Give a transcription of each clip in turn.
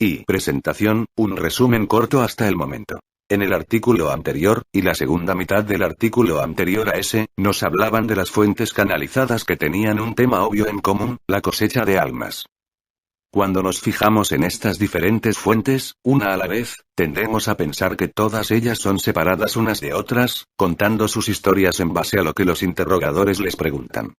Y presentación, un resumen corto hasta el momento. En el artículo anterior, y la segunda mitad del artículo anterior a ese, nos hablaban de las fuentes canalizadas que tenían un tema obvio en común, la cosecha de almas. Cuando nos fijamos en estas diferentes fuentes, una a la vez, tendemos a pensar que todas ellas son separadas unas de otras, contando sus historias en base a lo que los interrogadores les preguntan.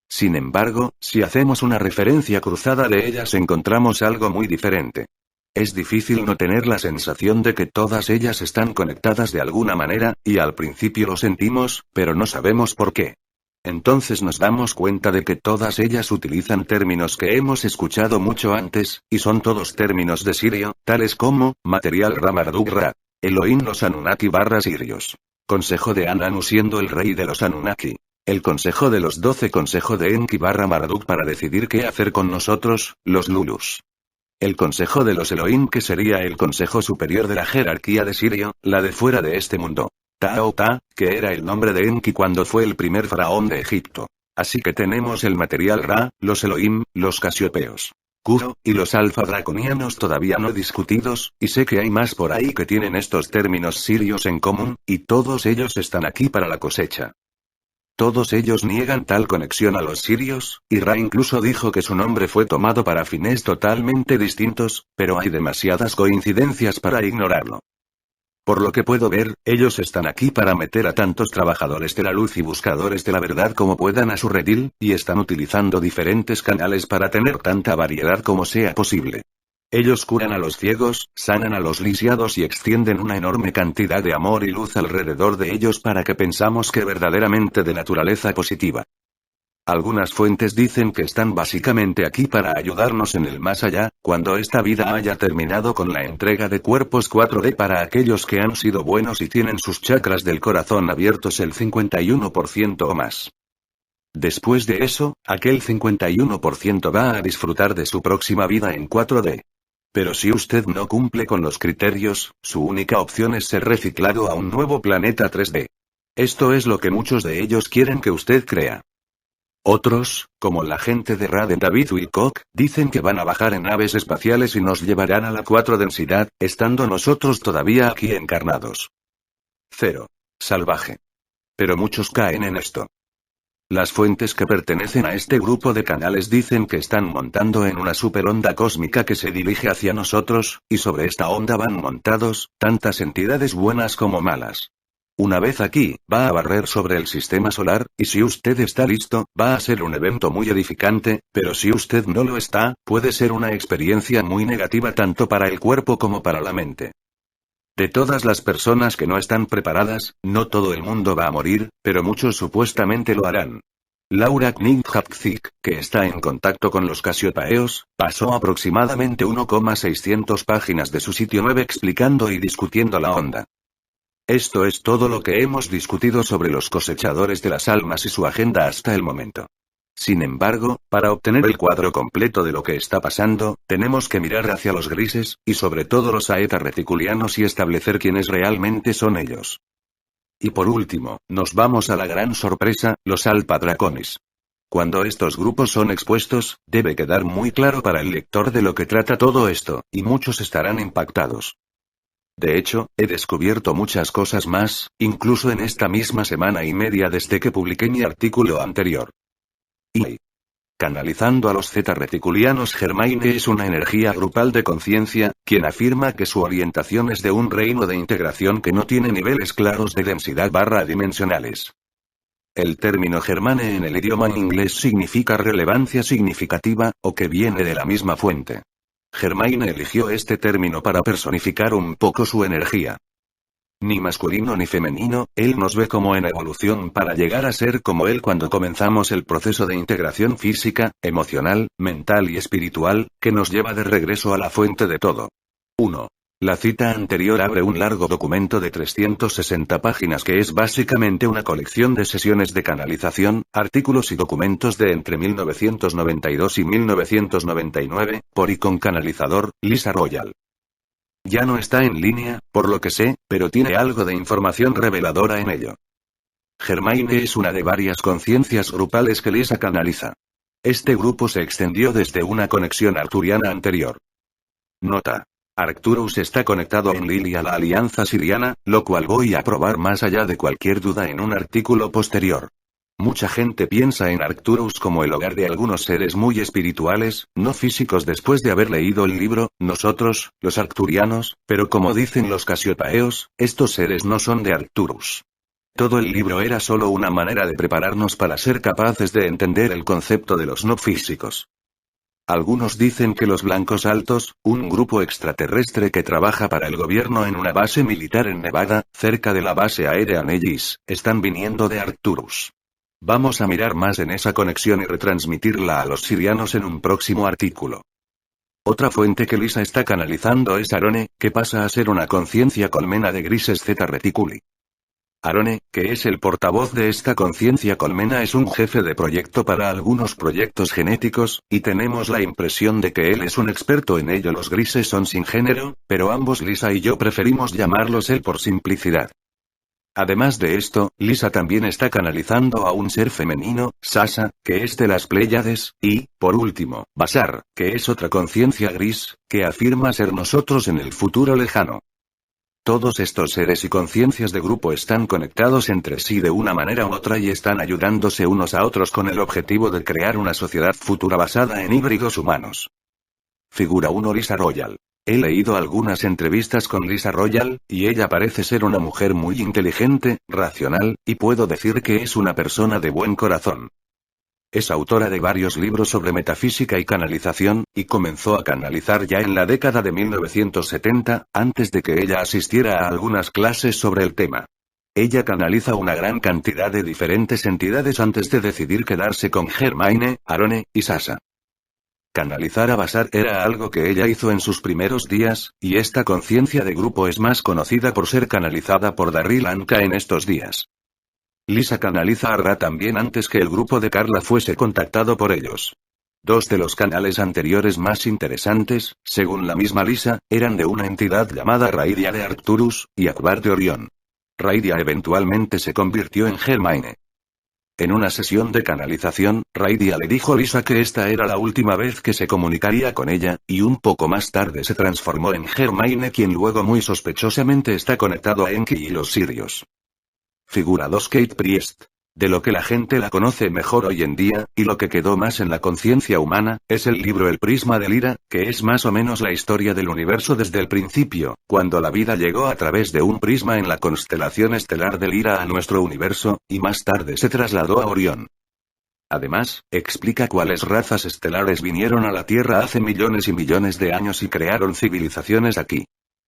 Sin embargo, si hacemos una referencia cruzada de ellas encontramos algo muy diferente. Es difícil no tener la sensación de que todas ellas están conectadas de alguna manera, y al principio lo sentimos, pero no sabemos por qué. Entonces nos damos cuenta de que todas ellas utilizan términos que hemos escuchado mucho antes, y son todos términos de Sirio, tales como, material Ra Marduk Ra, Elohim los Anunnaki / Sirios. Consejo de Ananu siendo el rey de los Anunnaki. El consejo de los 12 consejo de Enki / Marduk para decidir qué hacer con nosotros, los Lulus. El consejo de los Elohim que sería el consejo superior de la jerarquía de Sirio, la de fuera de este mundo. Ta, que era el nombre de Enki cuando fue el primer faraón de Egipto. Así que tenemos el material Ra, los Elohim, los Casiopeos. Kuro, y los alfa draconianos todavía no discutidos, y sé que hay más por ahí que tienen estos términos sirios en común, y todos ellos están aquí para la cosecha. Todos ellos niegan tal conexión a los sirios, y Ra incluso dijo que su nombre fue tomado para fines totalmente distintos, pero hay demasiadas coincidencias para ignorarlo. Por lo que puedo ver, ellos están aquí para meter a tantos trabajadores de la luz y buscadores de la verdad como puedan a su redil, y están utilizando diferentes canales para tener tanta variedad como sea posible. Ellos curan a los ciegos, sanan a los lisiados y extienden una enorme cantidad de amor y luz alrededor de ellos para que pensamos que verdaderamente de naturaleza positiva. Algunas fuentes dicen que están básicamente aquí para ayudarnos en el más allá, cuando esta vida haya terminado con la entrega de cuerpos 4D para aquellos que han sido buenos y tienen sus chakras del corazón abiertos el 51% o más. Después de eso, aquel 51% va a disfrutar de su próxima vida en 4D. Pero si usted no cumple con los criterios, su única opción es ser reciclado a un nuevo planeta 3D. Esto es lo que muchos de ellos quieren que usted crea. Otros, como la gente de Ra de David Wilcock, dicen que van a bajar en naves espaciales y nos llevarán a la 4 densidad, estando nosotros todavía aquí encarnados. 0. Salvaje. Pero muchos caen en esto. Las fuentes que pertenecen a este grupo de canales dicen que están montando en una superonda cósmica que se dirige hacia nosotros, y sobre esta onda van montados, tantas entidades buenas como malas. Una vez aquí, va a barrer sobre el sistema solar, y si usted está listo, va a ser un evento muy edificante, pero si usted no lo está, puede ser una experiencia muy negativa tanto para el cuerpo como para la mente. De todas las personas que no están preparadas, no todo el mundo va a morir, pero muchos supuestamente lo harán. Laura Knighthapzik, que está en contacto con los Casiopaeos, pasó aproximadamente 1,600 páginas de su sitio web explicando y discutiendo la onda. Esto es todo lo que hemos discutido sobre los cosechadores de las almas y su agenda hasta el momento. Sin embargo, para obtener el cuadro completo de lo que está pasando, tenemos que mirar hacia los grises, y sobre todo los Aeta reticulianos y establecer quiénes realmente son ellos. Y por último, nos vamos a la gran sorpresa, los Alpha Draconis. Cuando estos grupos son expuestos, debe quedar muy claro para el lector de lo que trata todo esto, y muchos estarán impactados. De hecho, he descubierto muchas cosas más, incluso en esta misma semana y media desde que publiqué mi artículo anterior. Y canalizando a los zeta reticulianos, Germaine es una energía grupal de conciencia, quien afirma que su orientación es de un reino de integración que no tiene niveles claros de densidad / dimensionales. El término Germane en el idioma inglés significa relevancia significativa, o que viene de la misma fuente. Germaine eligió este término para personificar un poco su energía. Ni masculino ni femenino, él nos ve como en evolución para llegar a ser como él cuando comenzamos el proceso de integración física, emocional, mental y espiritual, que nos lleva de regreso a la fuente de todo. 1. La cita anterior abre un largo documento de 360 páginas que es básicamente una colección de sesiones de canalización, artículos y documentos de entre 1992 y 1999, por y con canalizador, Lisa Royal. Ya no está en línea, por lo que sé, pero tiene algo de información reveladora en ello. Germaine es una de varias conciencias grupales que Lisa canaliza. Este grupo se extendió desde una conexión arturiana anterior. Nota. Arcturus está conectado en Lili a la Alianza Siriana, lo cual voy a probar más allá de cualquier duda en un artículo posterior. Mucha gente piensa en Arcturus como el hogar de algunos seres muy espirituales, no físicos después de haber leído el libro, nosotros, los arcturianos, pero como dicen los casiopaeos, estos seres no son de Arcturus. Todo el libro era solo una manera de prepararnos para ser capaces de entender el concepto de los no físicos. Algunos dicen que los Blancos Altos, un grupo extraterrestre que trabaja para el gobierno en una base militar en Nevada, cerca de la base aérea Nellis, están viniendo de Arcturus. Vamos a mirar más en esa conexión y retransmitirla a los sirianos en un próximo artículo. Otra fuente que Lisa está canalizando es Arone, que pasa a ser una conciencia colmena de grises Zeta Reticuli. Arone, que es el portavoz de esta conciencia colmena, es un jefe de proyecto para algunos proyectos genéticos, y tenemos la impresión de que él es un experto en ello. Los grises son sin género, pero ambos Lisa y yo preferimos llamarlos él por simplicidad. Además de esto, Lisa también está canalizando a un ser femenino, Sasa, que es de las Pléyades, y, por último, Basar, que es otra conciencia gris, que afirma ser nosotros en el futuro lejano. Todos estos seres y conciencias de grupo están conectados entre sí de una manera u otra y están ayudándose unos a otros con el objetivo de crear una sociedad futura basada en híbridos humanos. Figura 1. Lisa Royal. He leído algunas entrevistas con Lisa Royal, y ella parece ser una mujer muy inteligente, racional, y puedo decir que es una persona de buen corazón. Es autora de varios libros sobre metafísica y canalización, y comenzó a canalizar ya en la década de 1970, antes de que ella asistiera a algunas clases sobre el tema. Ella canaliza una gran cantidad de diferentes entidades antes de decidir quedarse con Hermione, Arone, y Sasa. Canalizar a Basar era algo que ella hizo en sus primeros días, y esta conciencia de grupo es más conocida por ser canalizada por Darryl Anka en estos días. Lisa canaliza a Ra también antes que el grupo de Carla fuese contactado por ellos. Dos de los canales anteriores más interesantes, según la misma Lisa, eran de una entidad llamada Raidia de Arcturus, y Akbar de Orión. Raidia eventualmente se convirtió en Hermione. En una sesión de canalización, Raidia le dijo a Lisa que esta era la última vez que se comunicaría con ella, y un poco más tarde se transformó en Hermione, quien luego muy sospechosamente está conectado a Enki y los sirios. Figura 2. Kate Priest. De lo que la gente la conoce mejor hoy en día, y lo que quedó más en la conciencia humana, es el libro El Prisma de Lyra, que es más o menos la historia del universo desde el principio, cuando la vida llegó a través de un prisma en la constelación estelar de Lyra a nuestro universo, y más tarde se trasladó a Orión. Además, explica cuáles razas estelares vinieron a la Tierra hace millones y millones de años y crearon civilizaciones aquí.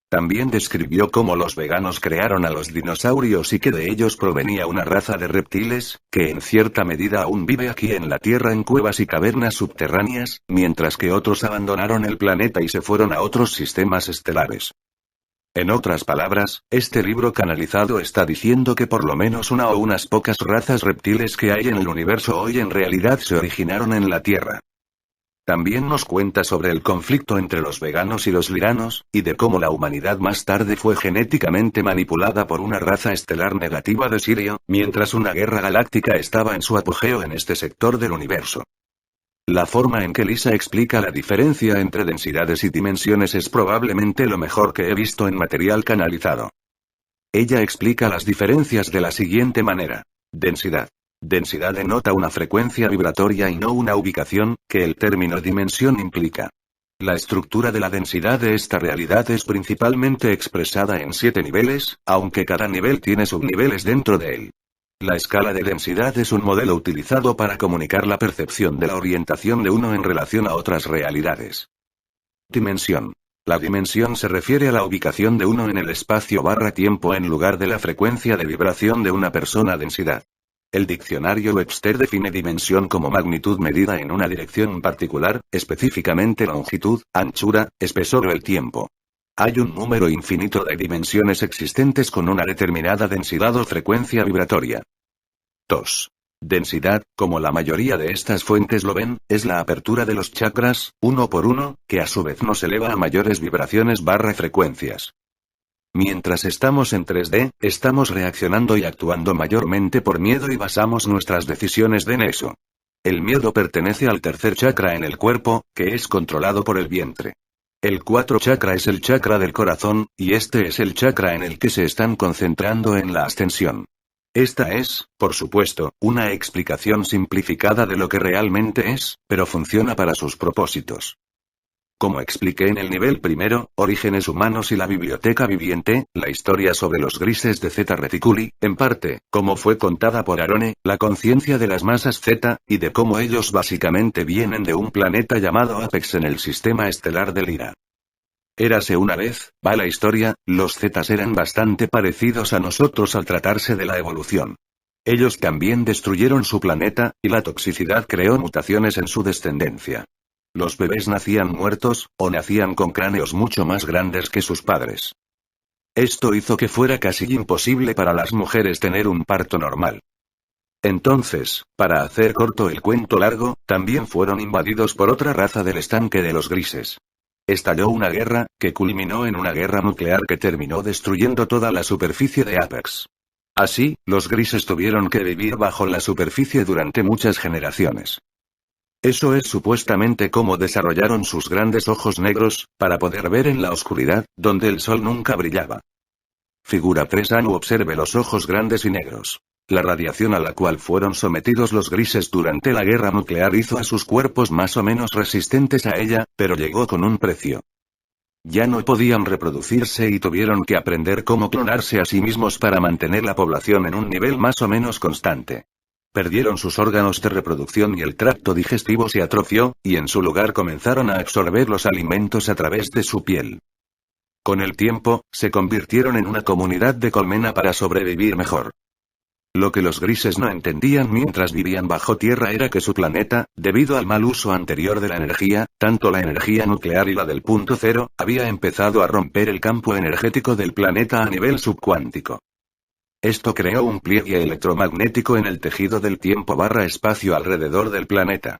También describió cómo los veganos crearon a los dinosaurios y que de ellos provenía una raza de reptiles, que en cierta medida aún vive aquí en la Tierra en cuevas y cavernas subterráneas, mientras que otros abandonaron el planeta y se fueron a otros sistemas estelares. En otras palabras, este libro canalizado está diciendo que por lo menos una o unas pocas razas reptiles que hay en el universo hoy en realidad se originaron en la Tierra. También nos cuenta sobre el conflicto entre los veganos y los lyranos, y de cómo la humanidad más tarde fue genéticamente manipulada por una raza estelar negativa de Sirio, mientras una guerra galáctica estaba en su apogeo en este sector del universo. La forma en que Lisa explica la diferencia entre densidades y dimensiones es probablemente lo mejor que he visto en material canalizado. Ella explica las diferencias de la siguiente manera. Densidad. Densidad denota una frecuencia vibratoria y no una ubicación, que el término dimensión implica. La estructura de la densidad de esta realidad es principalmente expresada en 7 niveles, aunque cada nivel tiene subniveles dentro de él. La escala de densidad es un modelo utilizado para comunicar la percepción de la orientación de uno en relación a otras realidades. Dimensión. La dimensión se refiere a la ubicación de uno en el espacio/tiempo en lugar de la frecuencia de vibración de una persona densidad. El diccionario Webster define dimensión como magnitud medida en una dirección particular, específicamente longitud, anchura, espesor o el tiempo. Hay un número infinito de dimensiones existentes con una determinada densidad o frecuencia vibratoria. 2. Densidad, como la mayoría de estas fuentes lo ven, es la apertura de los chakras, uno por uno, que a su vez nos eleva a mayores vibraciones/frecuencias. Mientras estamos en 3D, estamos reaccionando y actuando mayormente por miedo y basamos nuestras decisiones en eso. El miedo pertenece al tercer chakra en el cuerpo, que es controlado por el vientre. El 4 chakra es el chakra del corazón, y este es el chakra en el que se están concentrando en la ascensión. Esta es, por supuesto, una explicación simplificada de lo que realmente es, pero funciona para sus propósitos. Como expliqué en el nivel primero, Orígenes Humanos y la Biblioteca Viviente, la historia sobre los grises de Zeta Reticuli, en parte, como fue contada por Arone, la conciencia de las masas Z, y de cómo ellos básicamente vienen de un planeta llamado Apex en el sistema estelar de Lyra. Érase una vez, va la historia, los Zetas eran bastante parecidos a nosotros al tratarse de la evolución. Ellos también destruyeron su planeta, y la toxicidad creó mutaciones en su descendencia. Los bebés nacían muertos, o nacían con cráneos mucho más grandes que sus padres. Esto hizo que fuera casi imposible para las mujeres tener un parto normal. Entonces, para hacer corto el cuento largo, también fueron invadidos por otra raza del estanque de los grises. Estalló una guerra, que culminó en una guerra nuclear que terminó destruyendo toda la superficie de Apex. Así, los grises tuvieron que vivir bajo la superficie durante muchas generaciones. Eso es supuestamente cómo desarrollaron sus grandes ojos negros, para poder ver en la oscuridad, donde el sol nunca brillaba. Figura 3 Anu observe los ojos grandes y negros. La radiación a la cual fueron sometidos los grises durante la guerra nuclear hizo a sus cuerpos más o menos resistentes a ella, pero llegó con un precio. Ya no podían reproducirse y tuvieron que aprender cómo clonarse a sí mismos para mantener la población en un nivel más o menos constante. Perdieron sus órganos de reproducción y el tracto digestivo se atrofió, y en su lugar comenzaron a absorber los alimentos a través de su piel. Con el tiempo, se convirtieron en una comunidad de colmena para sobrevivir mejor. Lo que los grises no entendían mientras vivían bajo tierra era que su planeta, debido al mal uso anterior de la energía, tanto la energía nuclear y la del punto cero, había empezado a romper el campo energético del planeta a nivel subcuántico. Esto creó un pliegue electromagnético en el tejido del tiempo/espacio alrededor del planeta.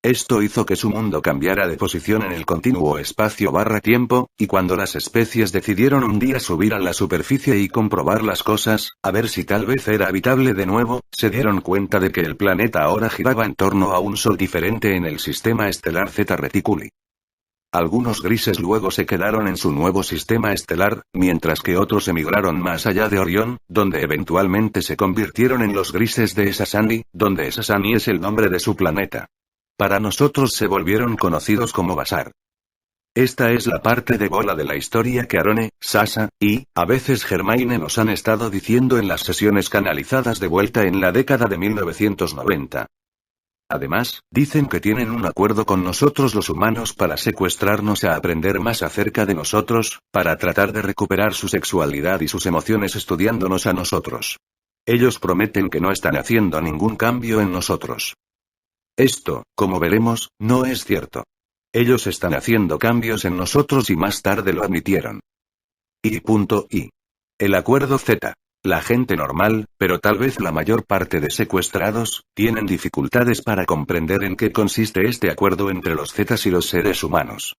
Esto hizo que su mundo cambiara de posición en el continuo espacio/tiempo, y cuando las especies decidieron un día subir a la superficie y comprobar las cosas, a ver si tal vez era habitable de nuevo, se dieron cuenta de que el planeta ahora giraba en torno a un sol diferente en el sistema estelar Zeta Reticuli. Algunos grises luego se quedaron en su nuevo sistema estelar, mientras que otros emigraron más allá de Orión, donde eventualmente se convirtieron en los grises de Esasani, donde Esasani es el nombre de su planeta. Para nosotros se volvieron conocidos como Basar. Esta es la parte de bola de la historia que Arone, Sasa, y, a veces Germaine nos han estado diciendo en las sesiones canalizadas de vuelta en la década de 1990. Además, dicen que tienen un acuerdo con nosotros los humanos para secuestrarnos a aprender más acerca de nosotros, para tratar de recuperar su sexualidad y sus emociones estudiándonos a nosotros. Ellos prometen que no están haciendo ningún cambio en nosotros. Esto, como veremos, no es cierto. Ellos están haciendo cambios en nosotros y más tarde lo admitieron. Y. El acuerdo Z. La gente normal, pero tal vez la mayor parte de secuestrados, tienen dificultades para comprender en qué consiste este acuerdo entre los Zetas y los seres humanos.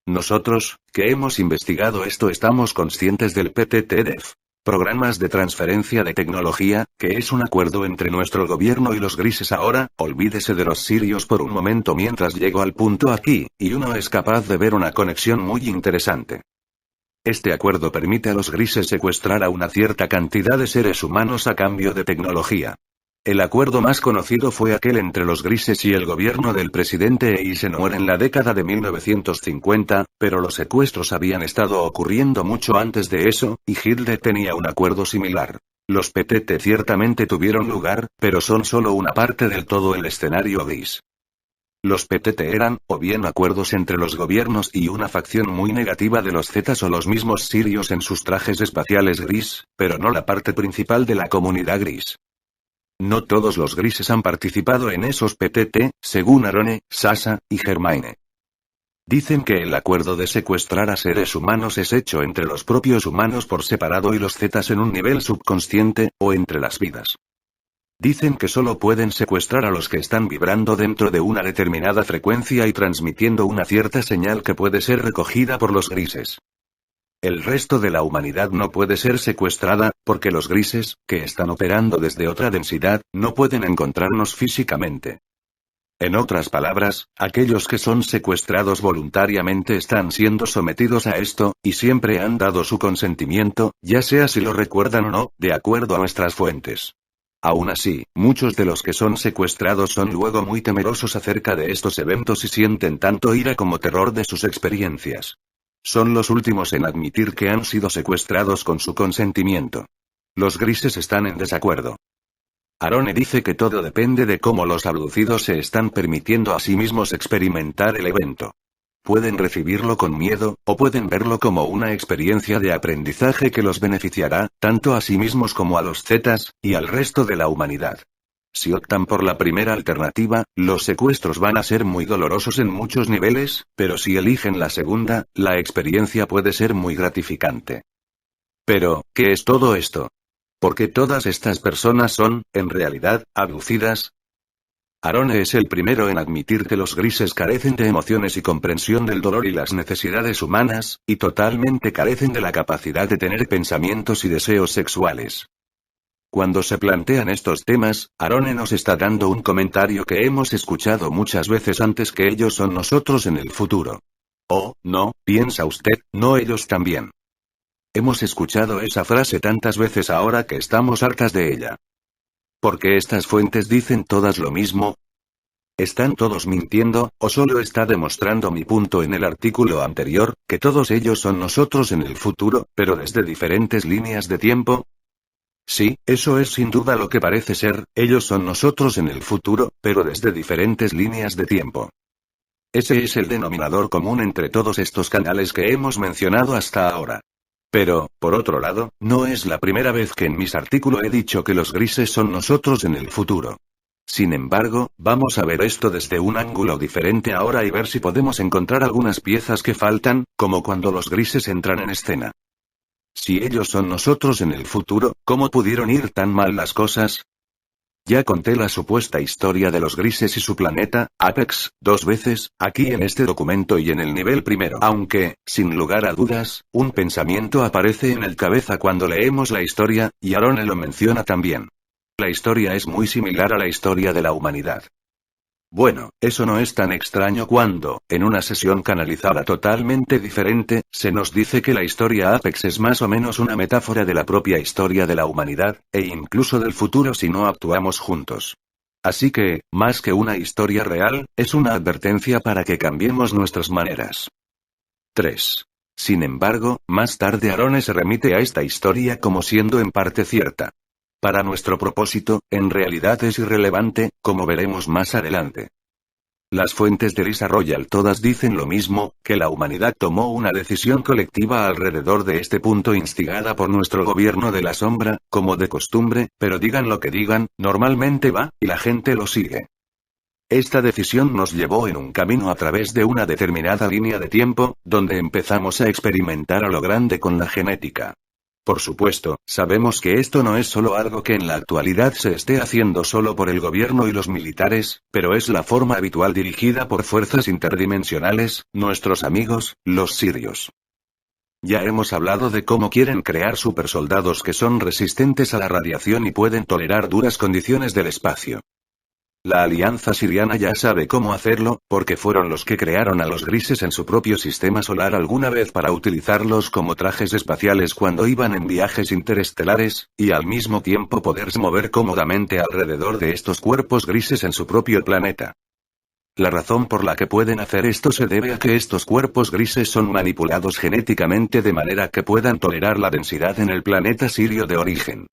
Nosotros, que hemos investigado esto, estamos conscientes del PTTDEF. Programas de transferencia de tecnología, que es un acuerdo entre nuestro gobierno y los grises ahora, olvídese de los sirios por un momento mientras llego al punto aquí, y uno es capaz de ver una conexión muy interesante. Este acuerdo permite a los grises secuestrar a una cierta cantidad de seres humanos a cambio de tecnología. El acuerdo más conocido fue aquel entre los grises y el gobierno del presidente Eisenhower en la década de 1950, pero los secuestros habían estado ocurriendo mucho antes de eso, y Hitler tenía un acuerdo similar. Los PTT ciertamente tuvieron lugar, pero son solo una parte del todo el escenario gris. Los PTT eran, o bien acuerdos entre los gobiernos y una facción muy negativa de los Zetas o los mismos sirios en sus trajes espaciales gris, pero no la parte principal de la comunidad gris. No todos los grises han participado en esos PTT, según Arone, Sasa, y Germaine. Dicen que el acuerdo de secuestrar a seres humanos es hecho entre los propios humanos por separado y los Zetas en un nivel subconsciente, o entre las vidas. Dicen que solo pueden secuestrar a los que están vibrando dentro de una determinada frecuencia y transmitiendo una cierta señal que puede ser recogida por los grises. El resto de la humanidad no puede ser secuestrada, porque los grises, que están operando desde otra densidad, no pueden encontrarnos físicamente. En otras palabras, aquellos que son secuestrados voluntariamente están siendo sometidos a esto, y siempre han dado su consentimiento, ya sea si lo recuerdan o no, de acuerdo a nuestras fuentes. Aún así, muchos de los que son secuestrados son luego muy temerosos acerca de estos eventos y sienten tanto ira como terror de sus experiencias. Son los últimos en admitir que han sido secuestrados con su consentimiento. Los grises están en desacuerdo. Arone dice que todo depende de cómo los abducidos se están permitiendo a sí mismos experimentar el evento. Pueden recibirlo con miedo, o pueden verlo como una experiencia de aprendizaje que los beneficiará, tanto a sí mismos como a los Zetas, y al resto de la humanidad. Si optan por la primera alternativa, los secuestros van a ser muy dolorosos en muchos niveles, pero si eligen la segunda, la experiencia puede ser muy gratificante. Pero, ¿qué es todo esto? Porque todas estas personas son, en realidad, abducidas. Arone es el primero en admitir que los grises carecen de emociones y comprensión del dolor y las necesidades humanas, y totalmente carecen de la capacidad de tener pensamientos y deseos sexuales. Cuando se plantean estos temas, Arone nos está dando un comentario que hemos escuchado muchas veces antes, que ellos son nosotros en el futuro. Oh, no, piensa usted, no ellos también. Hemos escuchado esa frase tantas veces ahora que estamos hartas de ella. ¿Por qué estas fuentes dicen todas lo mismo? ¿Están todos mintiendo, o solo está demostrando mi punto en el artículo anterior, que todos ellos son nosotros en el futuro, pero desde diferentes líneas de tiempo? Sí, eso es sin duda lo que parece ser, ellos son nosotros en el futuro, pero desde diferentes líneas de tiempo. Ese es el denominador común entre todos estos canales que hemos mencionado hasta ahora. Pero, por otro lado, no es la primera vez que en mis artículos he dicho que los grises son nosotros en el futuro. Sin embargo, vamos a ver esto desde un ángulo diferente ahora y ver si podemos encontrar algunas piezas que faltan, como cuando los grises entran en escena. Si ellos son nosotros en el futuro, ¿cómo pudieron ir tan mal las cosas? Ya conté la supuesta historia de los grises y su planeta, Apex, 2 veces, aquí en este documento y en el nivel primero. Aunque, sin lugar a dudas, un pensamiento aparece en el cabeza cuando leemos la historia, y Arone lo menciona también. La historia es muy similar a la historia de la humanidad. Bueno, eso no es tan extraño cuando, en una sesión canalizada totalmente diferente, se nos dice que la historia Apex es más o menos una metáfora de la propia historia de la humanidad, e incluso del futuro si no actuamos juntos. Así que, más que una historia real, es una advertencia para que cambiemos nuestras maneras. 3. Sin embargo, más tarde Arone se remite a esta historia como siendo en parte cierta. Para nuestro propósito, en realidad es irrelevante, como veremos más adelante. Las fuentes de Lisa Royal todas dicen lo mismo, que la humanidad tomó una decisión colectiva alrededor de este punto instigada por nuestro gobierno de la sombra, como de costumbre, pero digan lo que digan, normalmente va, y la gente lo sigue. Esta decisión nos llevó en un camino a través de una determinada línea de tiempo, donde empezamos a experimentar a lo grande con la genética. Por supuesto, sabemos que esto no es solo algo que en la actualidad se esté haciendo solo por el gobierno y los militares, pero es la forma habitual dirigida por fuerzas interdimensionales, nuestros amigos, los sirios. Ya hemos hablado de cómo quieren crear supersoldados que son resistentes a la radiación y pueden tolerar duras condiciones del espacio. La Alianza Siriana ya sabe cómo hacerlo, porque fueron los que crearon a los grises en su propio sistema solar alguna vez para utilizarlos como trajes espaciales cuando iban en viajes interestelares, y al mismo tiempo poderse mover cómodamente alrededor de estos cuerpos grises en su propio planeta. La razón por la que pueden hacer esto se debe a que estos cuerpos grises son manipulados genéticamente de manera que puedan tolerar la densidad en el planeta sirio de origen.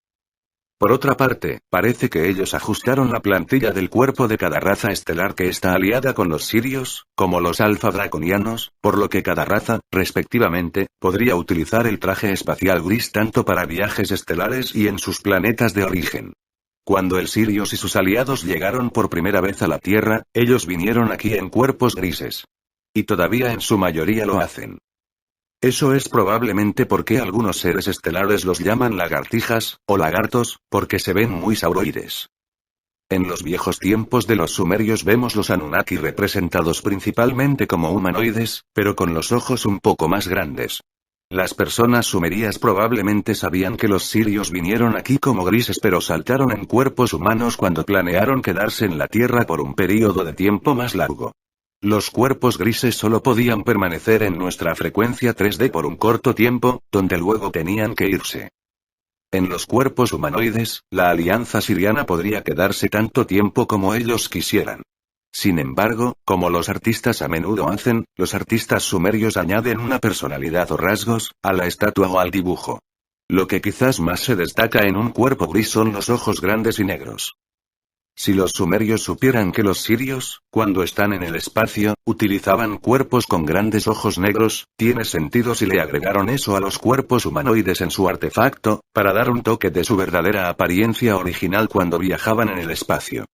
Por otra parte, parece que ellos ajustaron la plantilla del cuerpo de cada raza estelar que está aliada con los sirios, como los alfa draconianos, por lo que cada raza, respectivamente, podría utilizar el traje espacial gris tanto para viajes estelares y en sus planetas de origen. Cuando el Sirius y sus aliados llegaron por primera vez a la Tierra, ellos vinieron aquí en cuerpos grises. Y todavía en su mayoría lo hacen. Eso es probablemente porque algunos seres estelares los llaman lagartijas, o lagartos, porque se ven muy sauroides. En los viejos tiempos de los sumerios vemos los Anunnaki representados principalmente como humanoides, pero con los ojos un poco más grandes. Las personas sumerias probablemente sabían que los sirios vinieron aquí como grises pero saltaron en cuerpos humanos cuando planearon quedarse en la Tierra por un período de tiempo más largo. Los cuerpos grises solo podían permanecer en nuestra frecuencia 3D por un corto tiempo, donde luego tenían que irse. En los cuerpos humanoides, la alianza siriana podría quedarse tanto tiempo como ellos quisieran. Sin embargo, como los artistas a menudo hacen, los artistas sumerios añaden una personalidad o rasgos, a la estatua o al dibujo. Lo que quizás más se destaca en un cuerpo gris son los ojos grandes y negros. Si los sumerios supieran que los sirios, cuando están en el espacio, utilizaban cuerpos con grandes ojos negros, tiene sentido si le agregaron eso a los cuerpos humanoides en su artefacto, para dar un toque de su verdadera apariencia original cuando viajaban en el espacio.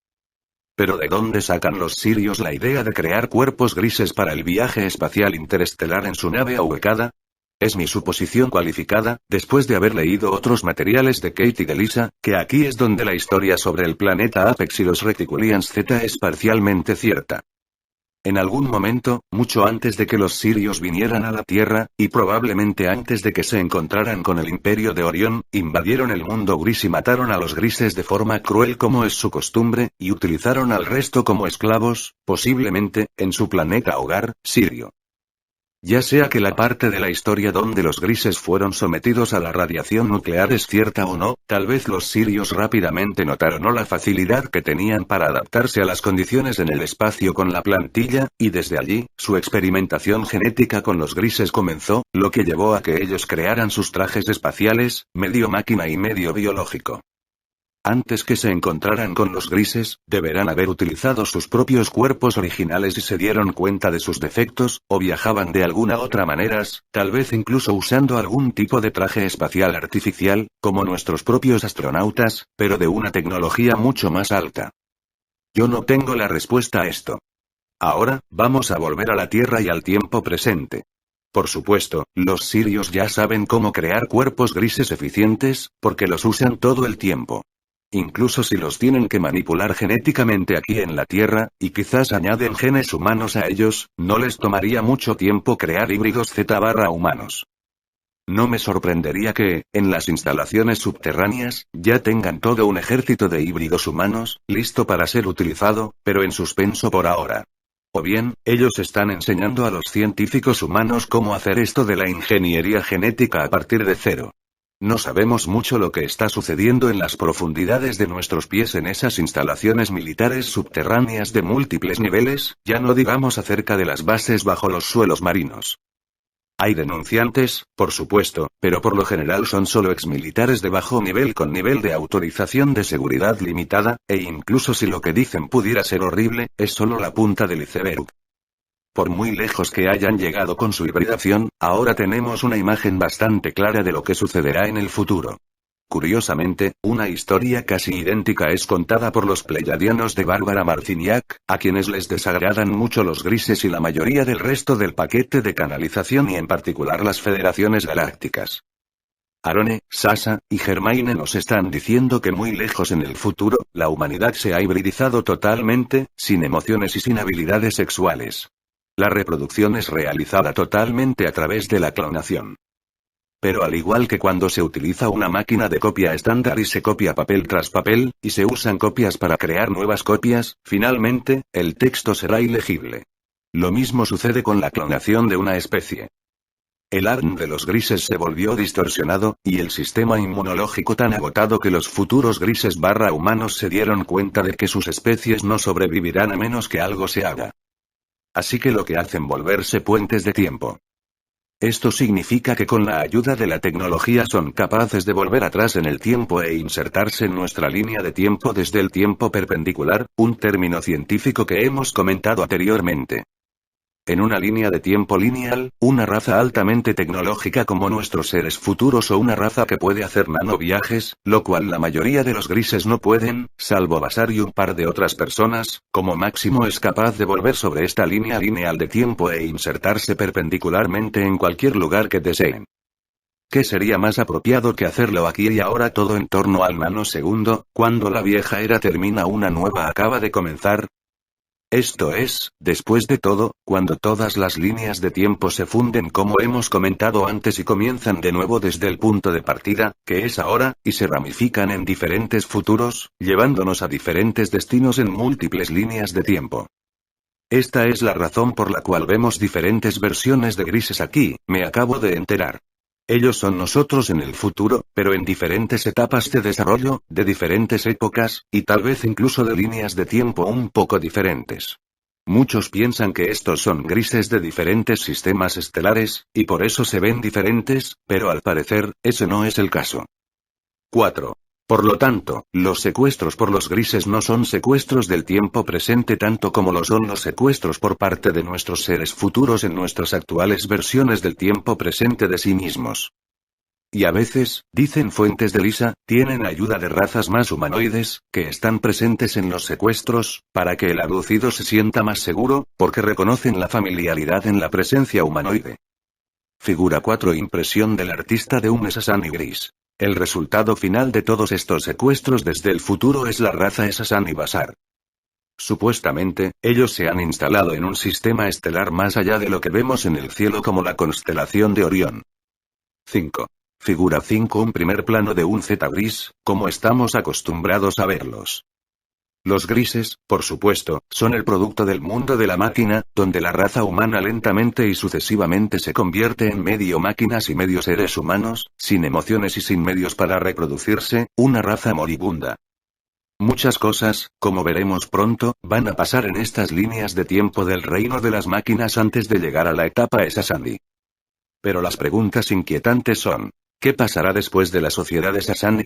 Pero ¿de dónde sacan los sirios la idea de crear cuerpos grises para el viaje espacial interestelar en su nave ahuecada? Es mi suposición cualificada, después de haber leído otros materiales de Kate y de Lisa, que aquí es donde la historia sobre el planeta Apex y los Reticulians Z es parcialmente cierta. En algún momento, mucho antes de que los sirios vinieran a la Tierra, y probablemente antes de que se encontraran con el Imperio de Orión, invadieron el mundo gris y mataron a los grises de forma cruel como es su costumbre, y utilizaron al resto como esclavos, posiblemente, en su planeta hogar, Sirio. Ya sea que la parte de la historia donde los grises fueron sometidos a la radiación nuclear es cierta o no, tal vez los sirios rápidamente notaron la facilidad que tenían para adaptarse a las condiciones en el espacio con la plantilla, y desde allí, su experimentación genética con los grises comenzó, lo que llevó a que ellos crearan sus trajes espaciales, medio máquina y medio biológico. Antes que se encontraran con los grises, deberán haber utilizado sus propios cuerpos originales y se dieron cuenta de sus defectos, o viajaban de alguna otra manera, tal vez incluso usando algún tipo de traje espacial artificial, como nuestros propios astronautas, pero de una tecnología mucho más alta. Yo no tengo la respuesta a esto. Ahora, vamos a volver a la Tierra y al tiempo presente. Por supuesto, los sirios ya saben cómo crear cuerpos grises eficientes, porque los usan todo el tiempo. Incluso si los tienen que manipular genéticamente aquí en la Tierra, y quizás añaden genes humanos a ellos, no les tomaría mucho tiempo crear híbridos Z/humanos. No me sorprendería que, en las instalaciones subterráneas, ya tengan todo un ejército de híbridos humanos, listo para ser utilizado, pero en suspenso por ahora. O bien, ellos están enseñando a los científicos humanos cómo hacer esto de la ingeniería genética a partir de cero. No sabemos mucho lo que está sucediendo en las profundidades de nuestros pies en esas instalaciones militares subterráneas de múltiples niveles, ya no digamos acerca de las bases bajo los suelos marinos. Hay denunciantes, por supuesto, pero por lo general son solo exmilitares de bajo nivel con nivel de autorización de seguridad limitada, e incluso si lo que dicen pudiera ser horrible, es solo la punta del iceberg. Por muy lejos que hayan llegado con su hibridación, ahora tenemos una imagen bastante clara de lo que sucederá en el futuro. Curiosamente, una historia casi idéntica es contada por los pleyadianos de Bárbara Marciniak, a quienes les desagradan mucho los grises y la mayoría del resto del paquete de canalización y en particular las federaciones galácticas. Arone, Sasa, y Germaine nos están diciendo que muy lejos en el futuro, la humanidad se ha hibridizado totalmente, sin emociones y sin habilidades sexuales. La reproducción es realizada totalmente a través de la clonación. Pero al igual que cuando se utiliza una máquina de copia estándar y se copia papel tras papel, y se usan copias para crear nuevas copias, finalmente, el texto será ilegible. Lo mismo sucede con la clonación de una especie. El ADN de los grises se volvió distorsionado, y el sistema inmunológico tan agotado que los futuros grises/humanos se dieron cuenta de que sus especies no sobrevivirán a menos que algo se haga. Así que lo que hacen volverse puentes de tiempo. Esto significa que con la ayuda de la tecnología son capaces de volver atrás en el tiempo e insertarse en nuestra línea de tiempo desde el tiempo perpendicular, un término científico que hemos comentado anteriormente. En una línea de tiempo lineal, una raza altamente tecnológica como nuestros seres futuros o una raza que puede hacer nanoviajes, lo cual la mayoría de los grises no pueden, salvo Basar y un par de otras personas, como máximo es capaz de volver sobre esta línea lineal de tiempo e insertarse perpendicularmente en cualquier lugar que deseen. ¿Qué sería más apropiado que hacerlo aquí y ahora todo en torno al nanosegundo, cuando la vieja era termina una nueva acaba de comenzar? Esto es, después de todo, cuando todas las líneas de tiempo se funden como hemos comentado antes y comienzan de nuevo desde el punto de partida, que es ahora, y se ramifican en diferentes futuros, llevándonos a diferentes destinos en múltiples líneas de tiempo. Esta es la razón por la cual vemos diferentes versiones de grises aquí, me acabo de enterar. Ellos son nosotros en el futuro, pero en diferentes etapas de desarrollo, de diferentes épocas, y tal vez incluso de líneas de tiempo un poco diferentes. Muchos piensan que estos son grises de diferentes sistemas estelares, y por eso se ven diferentes, pero al parecer, ese no es el caso. 4. Por lo tanto, los secuestros por los grises no son secuestros del tiempo presente tanto como lo son los secuestros por parte de nuestros seres futuros en nuestras actuales versiones del tiempo presente de sí mismos. Y a veces, dicen fuentes de Lisa, tienen ayuda de razas más humanoides, que están presentes en los secuestros, para que el abducido se sienta más seguro, porque reconocen la familiaridad en la presencia humanoide. Figura 4. Impresión del artista de un Sasani gris. El resultado final de todos estos secuestros desde el futuro es la raza Sasani Basar. Supuestamente, ellos se han instalado en un sistema estelar más allá de lo que vemos en el cielo como la constelación de Orión. 5. Figura 5. Un primer plano de un Z gris, como estamos acostumbrados a verlos. Los grises, por supuesto, son el producto del mundo de la máquina, donde la raza humana lentamente y sucesivamente se convierte en medio máquinas y medio seres humanos, sin emociones y sin medios para reproducirse, una raza moribunda. Muchas cosas, como veremos pronto, van a pasar en estas líneas de tiempo del reino de las máquinas antes de llegar a la etapa Sasani. Pero las preguntas inquietantes son, ¿qué pasará después de la sociedad Sasani?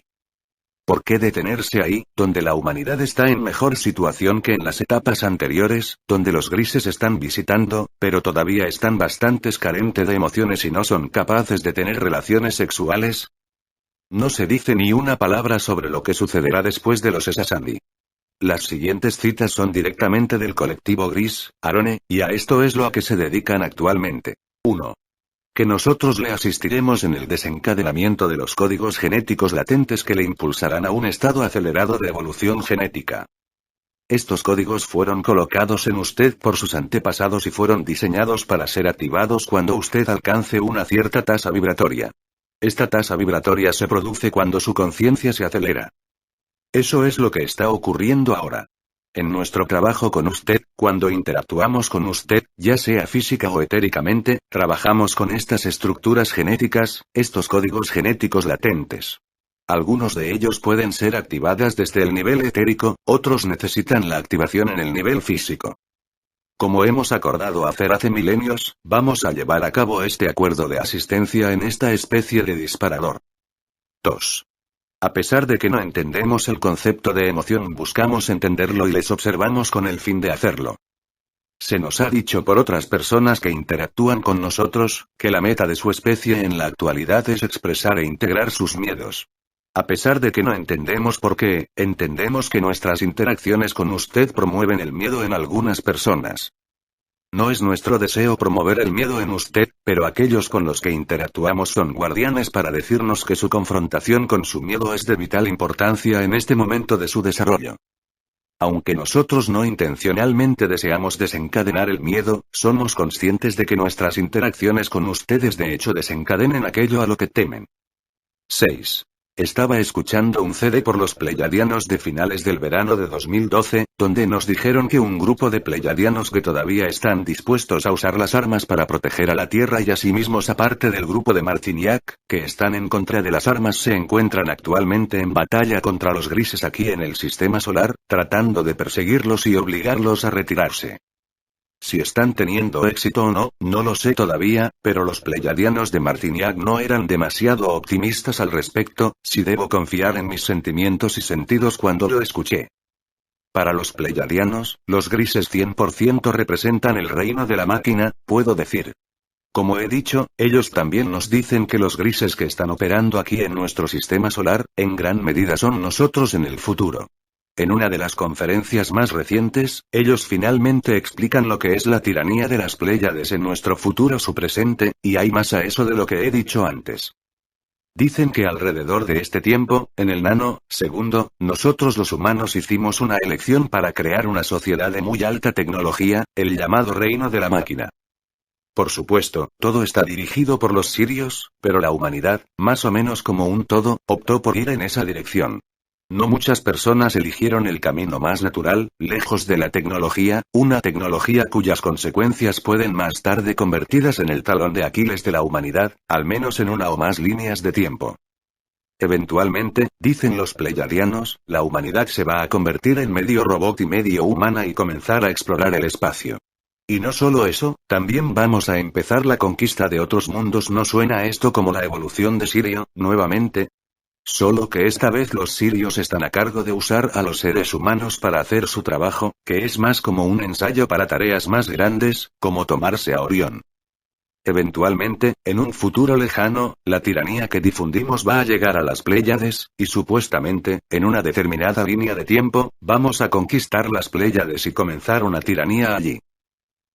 ¿Por qué detenerse ahí, donde la humanidad está en mejor situación que en las etapas anteriores, donde los grises están visitando, pero todavía están bastante carentes de emociones y no son capaces de tener relaciones sexuales? No se dice ni una palabra sobre lo que sucederá después de los Sasani. Las siguientes citas son directamente del colectivo gris, Arone, y a esto es lo a que se dedican actualmente. 1. Que nosotros le asistiremos en el desencadenamiento de los códigos genéticos latentes que le impulsarán a un estado acelerado de evolución genética. Estos códigos fueron colocados en usted por sus antepasados y fueron diseñados para ser activados cuando usted alcance una cierta tasa vibratoria. Esta tasa vibratoria se produce cuando su conciencia se acelera. Eso es lo que está ocurriendo ahora. En nuestro trabajo con usted, cuando interactuamos con usted, ya sea física o etéricamente, trabajamos con estas estructuras genéticas, estos códigos genéticos latentes. Algunos de ellos pueden ser activadas desde el nivel etérico, otros necesitan la activación en el nivel físico. Como hemos acordado hacer hace milenios, vamos a llevar a cabo este acuerdo de asistencia en esta especie de disparador. 2. A pesar de que no entendemos el concepto de emoción, buscamos entenderlo y les observamos con el fin de hacerlo. Se nos ha dicho por otras personas que interactúan con nosotros, que la meta de su especie en la actualidad es expresar e integrar sus miedos. A pesar de que no entendemos por qué, entendemos que nuestras interacciones con usted promueven el miedo en algunas personas. No es nuestro deseo promover el miedo en usted, pero aquellos con los que interactuamos son guardianes para decirnos que su confrontación con su miedo es de vital importancia en este momento de su desarrollo. Aunque nosotros no intencionalmente deseamos desencadenar el miedo, somos conscientes de que nuestras interacciones con ustedes de hecho desencadenen aquello a lo que temen. 6. Estaba escuchando un CD por los Pleiadianos de finales del verano de 2012, donde nos dijeron que un grupo de Pleiadianos que todavía están dispuestos a usar las armas para proteger a la Tierra y a sí mismos aparte del grupo de Martignac, que están en contra de las armas se encuentran actualmente en batalla contra los grises aquí en el sistema solar, tratando de perseguirlos y obligarlos a retirarse. Si están teniendo éxito o no, no lo sé todavía, pero los Pleiadianos de Martignac no eran demasiado optimistas al respecto, si debo confiar en mis sentimientos y sentidos cuando lo escuché. Para los Pleiadianos, los grises 100% representan el reino de la máquina, puedo decir. Como he dicho, ellos también nos dicen que los grises que están operando aquí en nuestro sistema solar, en gran medida son nosotros en el futuro. En una de las conferencias más recientes, ellos finalmente explican lo que es la tiranía de las Pléyades en nuestro futuro su presente, y hay más a eso de lo que he dicho antes. Dicen que alrededor de este tiempo, en el segundo, nosotros los humanos hicimos una elección para crear una sociedad de muy alta tecnología, el llamado reino de la máquina. Por supuesto, todo está dirigido por los sirios, pero la humanidad, más o menos como un todo, optó por ir en esa dirección. No muchas personas eligieron el camino más natural, lejos de la tecnología, una tecnología cuyas consecuencias pueden más tarde convertidas en el talón de Aquiles de la humanidad, al menos en una o más líneas de tiempo. Eventualmente, dicen los pleiadianos, la humanidad se va a convertir en medio robot y medio humana y comenzar a explorar el espacio. Y no solo eso, también vamos a empezar la conquista de otros mundos. ¿No suena esto como la evolución de Sirio, nuevamente? Solo que esta vez los sirios están a cargo de usar a los seres humanos para hacer su trabajo, que es más como un ensayo para tareas más grandes, como tomarse a Orión. Eventualmente, en un futuro lejano, la tiranía que difundimos va a llegar a las Pléyades, y supuestamente, en una determinada línea de tiempo, vamos a conquistar las Pléyades y comenzar una tiranía allí.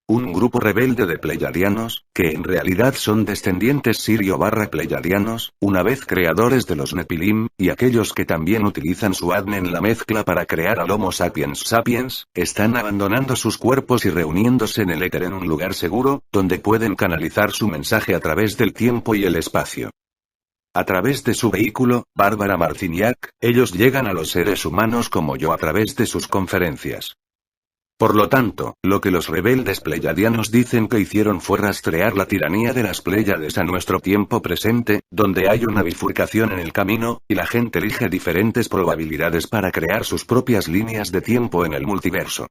Un grupo rebelde de pleiadianos, que en realidad son descendientes sirio-pleiadianos, una vez creadores de los Nepilim, y aquellos que también utilizan su ADN en la mezcla para crear al Homo sapiens sapiens, están abandonando sus cuerpos y reuniéndose en el éter en un lugar seguro, donde pueden canalizar su mensaje a través del tiempo y el espacio. A través de su vehículo, Bárbara Marciniak, ellos llegan a los seres humanos como yo a través de sus conferencias. Por lo tanto, lo que los rebeldes pleiadianos dicen que hicieron fue rastrear la tiranía de las Pléyades a nuestro tiempo presente, donde hay una bifurcación en el camino, y la gente elige diferentes probabilidades para crear sus propias líneas de tiempo en el multiverso.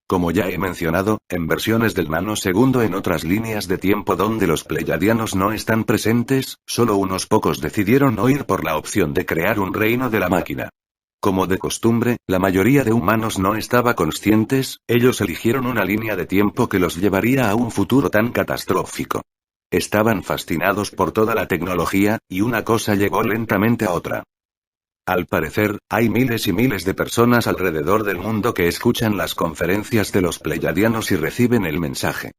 Como ya he mencionado, en versiones del nanosegundo en otras líneas de tiempo donde los pleiadianos no están presentes, solo unos pocos decidieron no ir por la opción de crear un reino de la máquina. Como de costumbre, la mayoría de humanos no estaba conscientes, ellos eligieron una línea de tiempo que los llevaría a un futuro tan catastrófico. Estaban fascinados por toda la tecnología, y una cosa llegó lentamente a otra. Al parecer, hay miles y miles de personas alrededor del mundo que escuchan las conferencias de los pleiadianos y reciben el mensaje.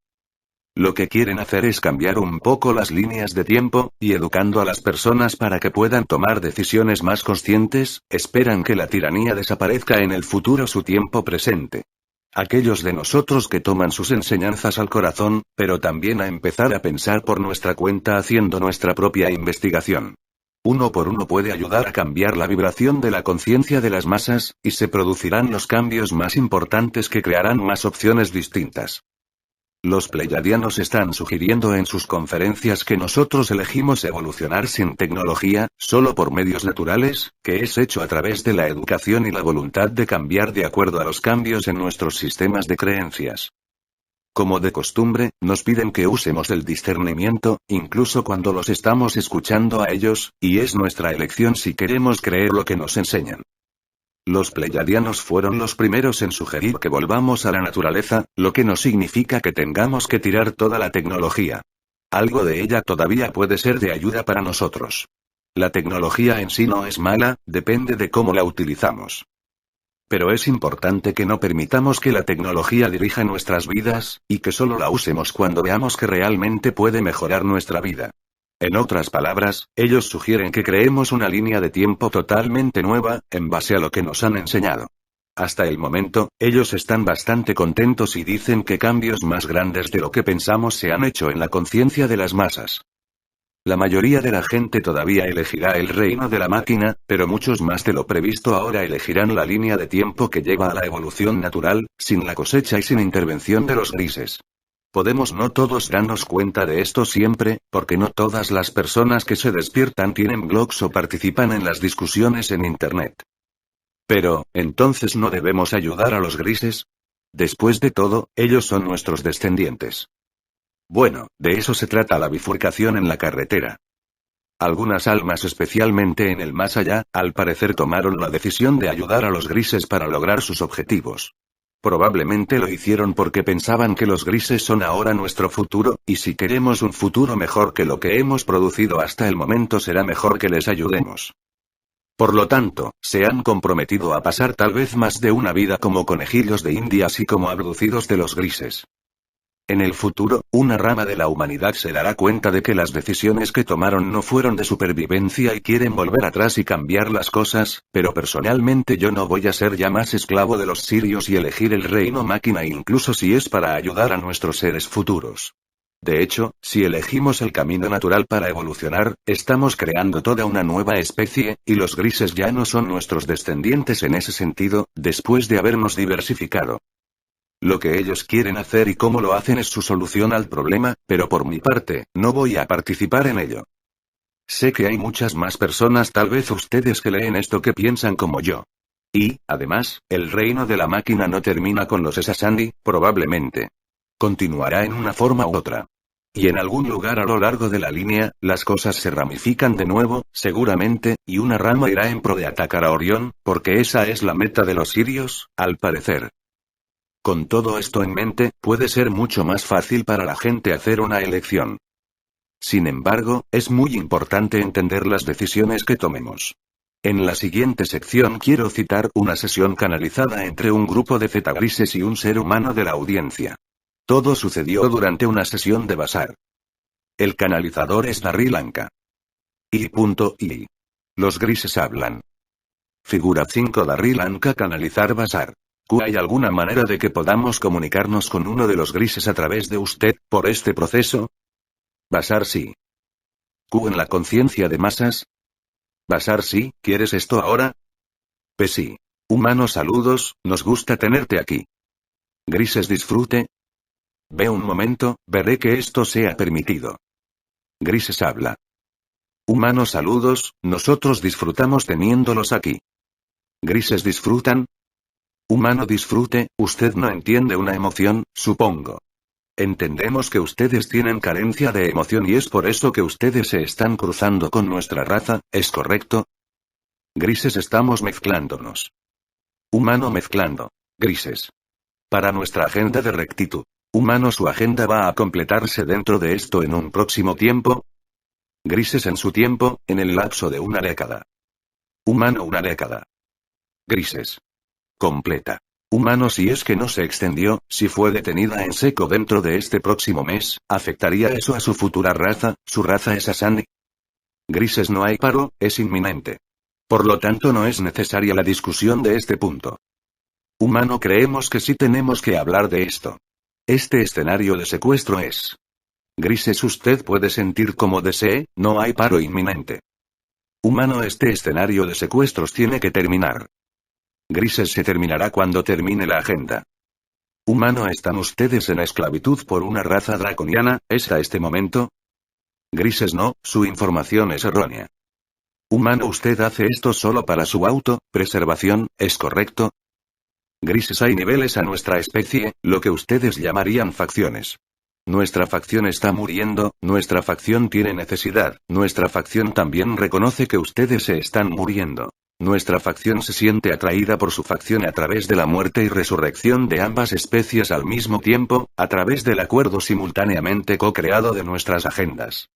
Lo que quieren hacer es cambiar un poco las líneas de tiempo, y educando a las personas para que puedan tomar decisiones más conscientes, esperan que la tiranía desaparezca en el futuro su tiempo presente. Aquellos de nosotros que toman sus enseñanzas al corazón, pero también a empezar a pensar por nuestra cuenta haciendo nuestra propia investigación. Uno por uno puede ayudar a cambiar la vibración de la conciencia de las masas, y se producirán los cambios más importantes que crearán más opciones distintas. Los pleiadianos están sugiriendo en sus conferencias que nosotros elegimos evolucionar sin tecnología, solo por medios naturales, que es hecho a través de la educación y la voluntad de cambiar de acuerdo a los cambios en nuestros sistemas de creencias. Como de costumbre, nos piden que usemos el discernimiento, incluso cuando los estamos escuchando a ellos, y es nuestra elección si queremos creer lo que nos enseñan. Los pleiadianos fueron los primeros en sugerir que volvamos a la naturaleza, lo que no significa que tengamos que tirar toda la tecnología. Algo de ella todavía puede ser de ayuda para nosotros. La tecnología en sí no es mala, depende de cómo la utilizamos. Pero es importante que no permitamos que la tecnología dirija nuestras vidas, y que solo la usemos cuando veamos que realmente puede mejorar nuestra vida. En otras palabras, ellos sugieren que creemos una línea de tiempo totalmente nueva, en base a lo que nos han enseñado. Hasta el momento, ellos están bastante contentos y dicen que cambios más grandes de lo que pensamos se han hecho en la conciencia de las masas. La mayoría de la gente todavía elegirá el reino de la máquina, pero muchos más de lo previsto ahora elegirán la línea de tiempo que lleva a la evolución natural, sin la cosecha y sin intervención de los grises. Podemos no todos darnos cuenta de esto siempre, porque no todas las personas que se despiertan tienen blogs o participan en las discusiones en Internet. Pero, ¿entonces no debemos ayudar a los grises? Después de todo, ellos son nuestros descendientes. Bueno, de eso se trata la bifurcación en la carretera. Algunas almas, especialmente en el más allá, al parecer tomaron la decisión de ayudar a los grises para lograr sus objetivos. Probablemente lo hicieron porque pensaban que los grises son ahora nuestro futuro, y si queremos un futuro mejor que lo que hemos producido hasta el momento será mejor que les ayudemos. Por lo tanto, se han comprometido a pasar tal vez más de una vida como conejillos de India así como abducidos de los grises. En el futuro, una rama de la humanidad se dará cuenta de que las decisiones que tomaron no fueron de supervivencia y quieren volver atrás y cambiar las cosas, pero personalmente yo no voy a ser ya más esclavo de los sirios y elegir el reino máquina incluso si es para ayudar a nuestros seres futuros. De hecho, si elegimos el camino natural para evolucionar, estamos creando toda una nueva especie, y los grises ya no son nuestros descendientes en ese sentido, después de habernos diversificado. Lo que ellos quieren hacer y cómo lo hacen es su solución al problema, pero por mi parte, no voy a participar en ello. Sé que hay muchas más personas, tal vez ustedes que leen esto, que piensan como yo. Y, además, el reino de la máquina no termina con los Sasandi, probablemente. Continuará en una forma u otra. Y en algún lugar a lo largo de la línea, las cosas se ramifican de nuevo, seguramente, y una rama irá en pro de atacar a Orión, porque esa es la meta de los sirios, al parecer. Con todo esto en mente, puede ser mucho más fácil para la gente hacer una elección. Sin embargo, es muy importante entender las decisiones que tomemos. En la siguiente sección quiero citar una sesión canalizada entre un grupo de Zeta grises y un ser humano de la audiencia. Todo sucedió durante una sesión de Basar. El canalizador es Darry Lanka. I. Los grises hablan. Figura 5. Darry Lanka canalizar Basar. ¿Hay alguna manera de que podamos comunicarnos con uno de los grises a través de usted, por este proceso? Basar sí. ¿En la conciencia de masas? Basar sí, ¿quieres esto ahora? P sí. Humano saludos, nos gusta tenerte aquí. Grises disfrute. Ve un momento, veré que esto sea permitido. Grises habla. Humano saludos, nosotros disfrutamos teniéndolos aquí. Grises disfrutan. Humano disfrute, usted no entiende una emoción, supongo. Entendemos que ustedes tienen carencia de emoción y es por eso que ustedes se están cruzando con nuestra raza, ¿es correcto? Grises estamos mezclándonos. Humano mezclando. Grises. Para nuestra agenda de rectitud. Humano su agenda va a completarse dentro de esto en un próximo tiempo. Grises en su tiempo, en el lapso de una década. Humano una década. Grises. Completa. Humano si es que no se extendió, si fue detenida en seco dentro de este próximo mes, ¿afectaría eso a su futura raza? ¿Su raza es Asani? Grises no hay paro, es inminente. Por lo tanto no es necesaria la discusión de este punto. Humano creemos que sí tenemos que hablar de esto. Este escenario de secuestro es. Grises usted puede sentir como desee, no hay paro inminente. Humano este escenario de secuestros tiene que terminar. Grises se terminará cuando termine la agenda. Humano están ustedes en esclavitud por una raza draconiana, ¿es a este momento? Grises no, su información es errónea. Humano usted hace esto solo para su preservación, ¿es correcto? Grises hay niveles a nuestra especie, lo que ustedes llamarían facciones. Nuestra facción está muriendo, nuestra facción tiene necesidad, nuestra facción también reconoce que ustedes se están muriendo. Nuestra facción se siente atraída por su facción a través de la muerte y resurrección de ambas especies al mismo tiempo, a través del acuerdo simultáneamente co-creado de nuestras agendas.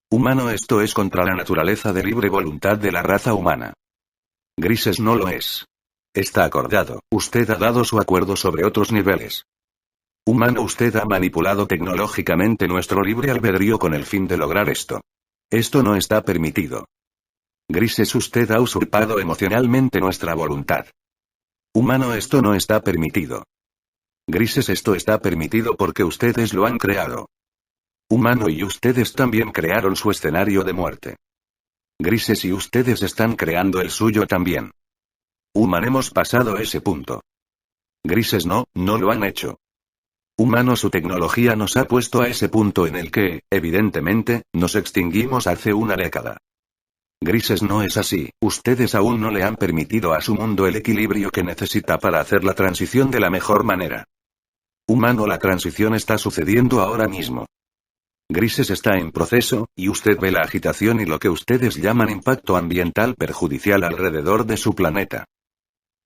Humano esto es contra la naturaleza de libre voluntad de la raza humana. Grises no lo es. Está acordado, usted ha dado su acuerdo sobre otros niveles. Humano usted ha manipulado tecnológicamente nuestro libre albedrío con el fin de lograr esto. Esto no está permitido. Grises usted ha usurpado emocionalmente nuestra voluntad. Humano esto no está permitido. Grises esto está permitido porque ustedes lo han creado. Humano y ustedes también crearon su escenario de muerte. Grises y ustedes están creando el suyo también. Humano hemos pasado ese punto. Grises no, no lo han hecho. Humano su tecnología nos ha puesto a ese punto en el que, evidentemente, nos extinguimos hace una década. Grises no es así, ustedes aún no le han permitido a su mundo el equilibrio que necesita para hacer la transición de la mejor manera. Humano la transición está sucediendo ahora mismo. Grises está en proceso, y usted ve la agitación y lo que ustedes llaman impacto ambiental perjudicial alrededor de su planeta.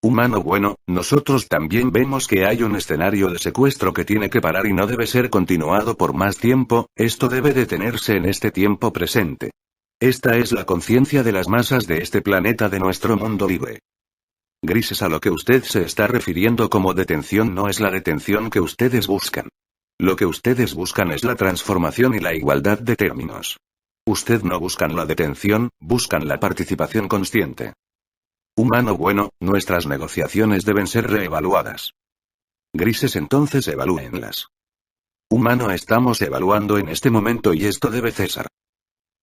Humano bueno, nosotros también vemos que hay un escenario de secuestro que tiene que parar y no debe ser continuado por más tiempo, esto debe detenerse en este tiempo presente. Esta es la conciencia de las masas de este planeta de nuestro mundo libre. Grises a lo que usted se está refiriendo como detención no es la detención que ustedes buscan. Lo que ustedes buscan es la transformación y la igualdad de términos. Usted no buscan la detención, buscan la participación consciente. Humano bueno, nuestras negociaciones deben ser reevaluadas. Grises entonces evalúenlas. Humano estamos evaluando en este momento y esto debe cesar.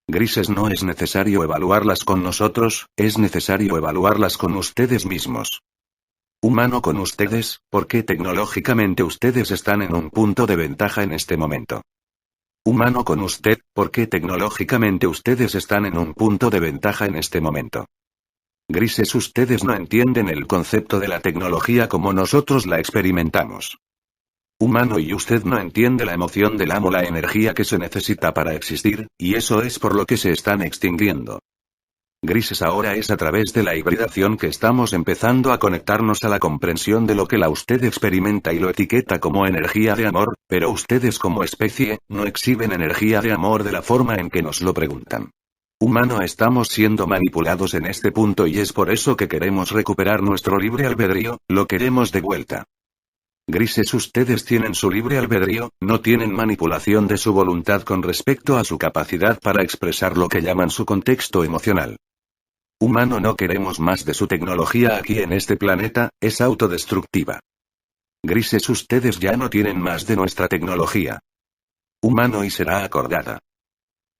Grises no es necesario evaluarlas con nosotros, es necesario evaluarlas con ustedes mismos. Humano con ustedes, porque tecnológicamente ustedes están en un punto de ventaja en este momento. Humano con usted, porque tecnológicamente ustedes están en un punto de ventaja en este momento. Grises ustedes no entienden el concepto de la tecnología como nosotros la experimentamos. Humano y usted no entiende la emoción del amo, la energía que se necesita para existir, y eso es por lo que se están extinguiendo. Grises ahora es a través de la hibridación que estamos empezando a conectarnos a la comprensión de lo que la usted experimenta y lo etiqueta como energía de amor, pero ustedes como especie, no exhiben energía de amor de la forma en que nos lo preguntan. Humano estamos siendo manipulados en este punto y es por eso que queremos recuperar nuestro libre albedrío, lo queremos de vuelta. Grises ustedes tienen su libre albedrío, no tienen manipulación de su voluntad con respecto a su capacidad para expresar lo que llaman su contexto emocional. Humano no queremos más de su tecnología aquí en este planeta, es autodestructiva. Grises ustedes ya no tienen más de nuestra tecnología. Humano y será acordada.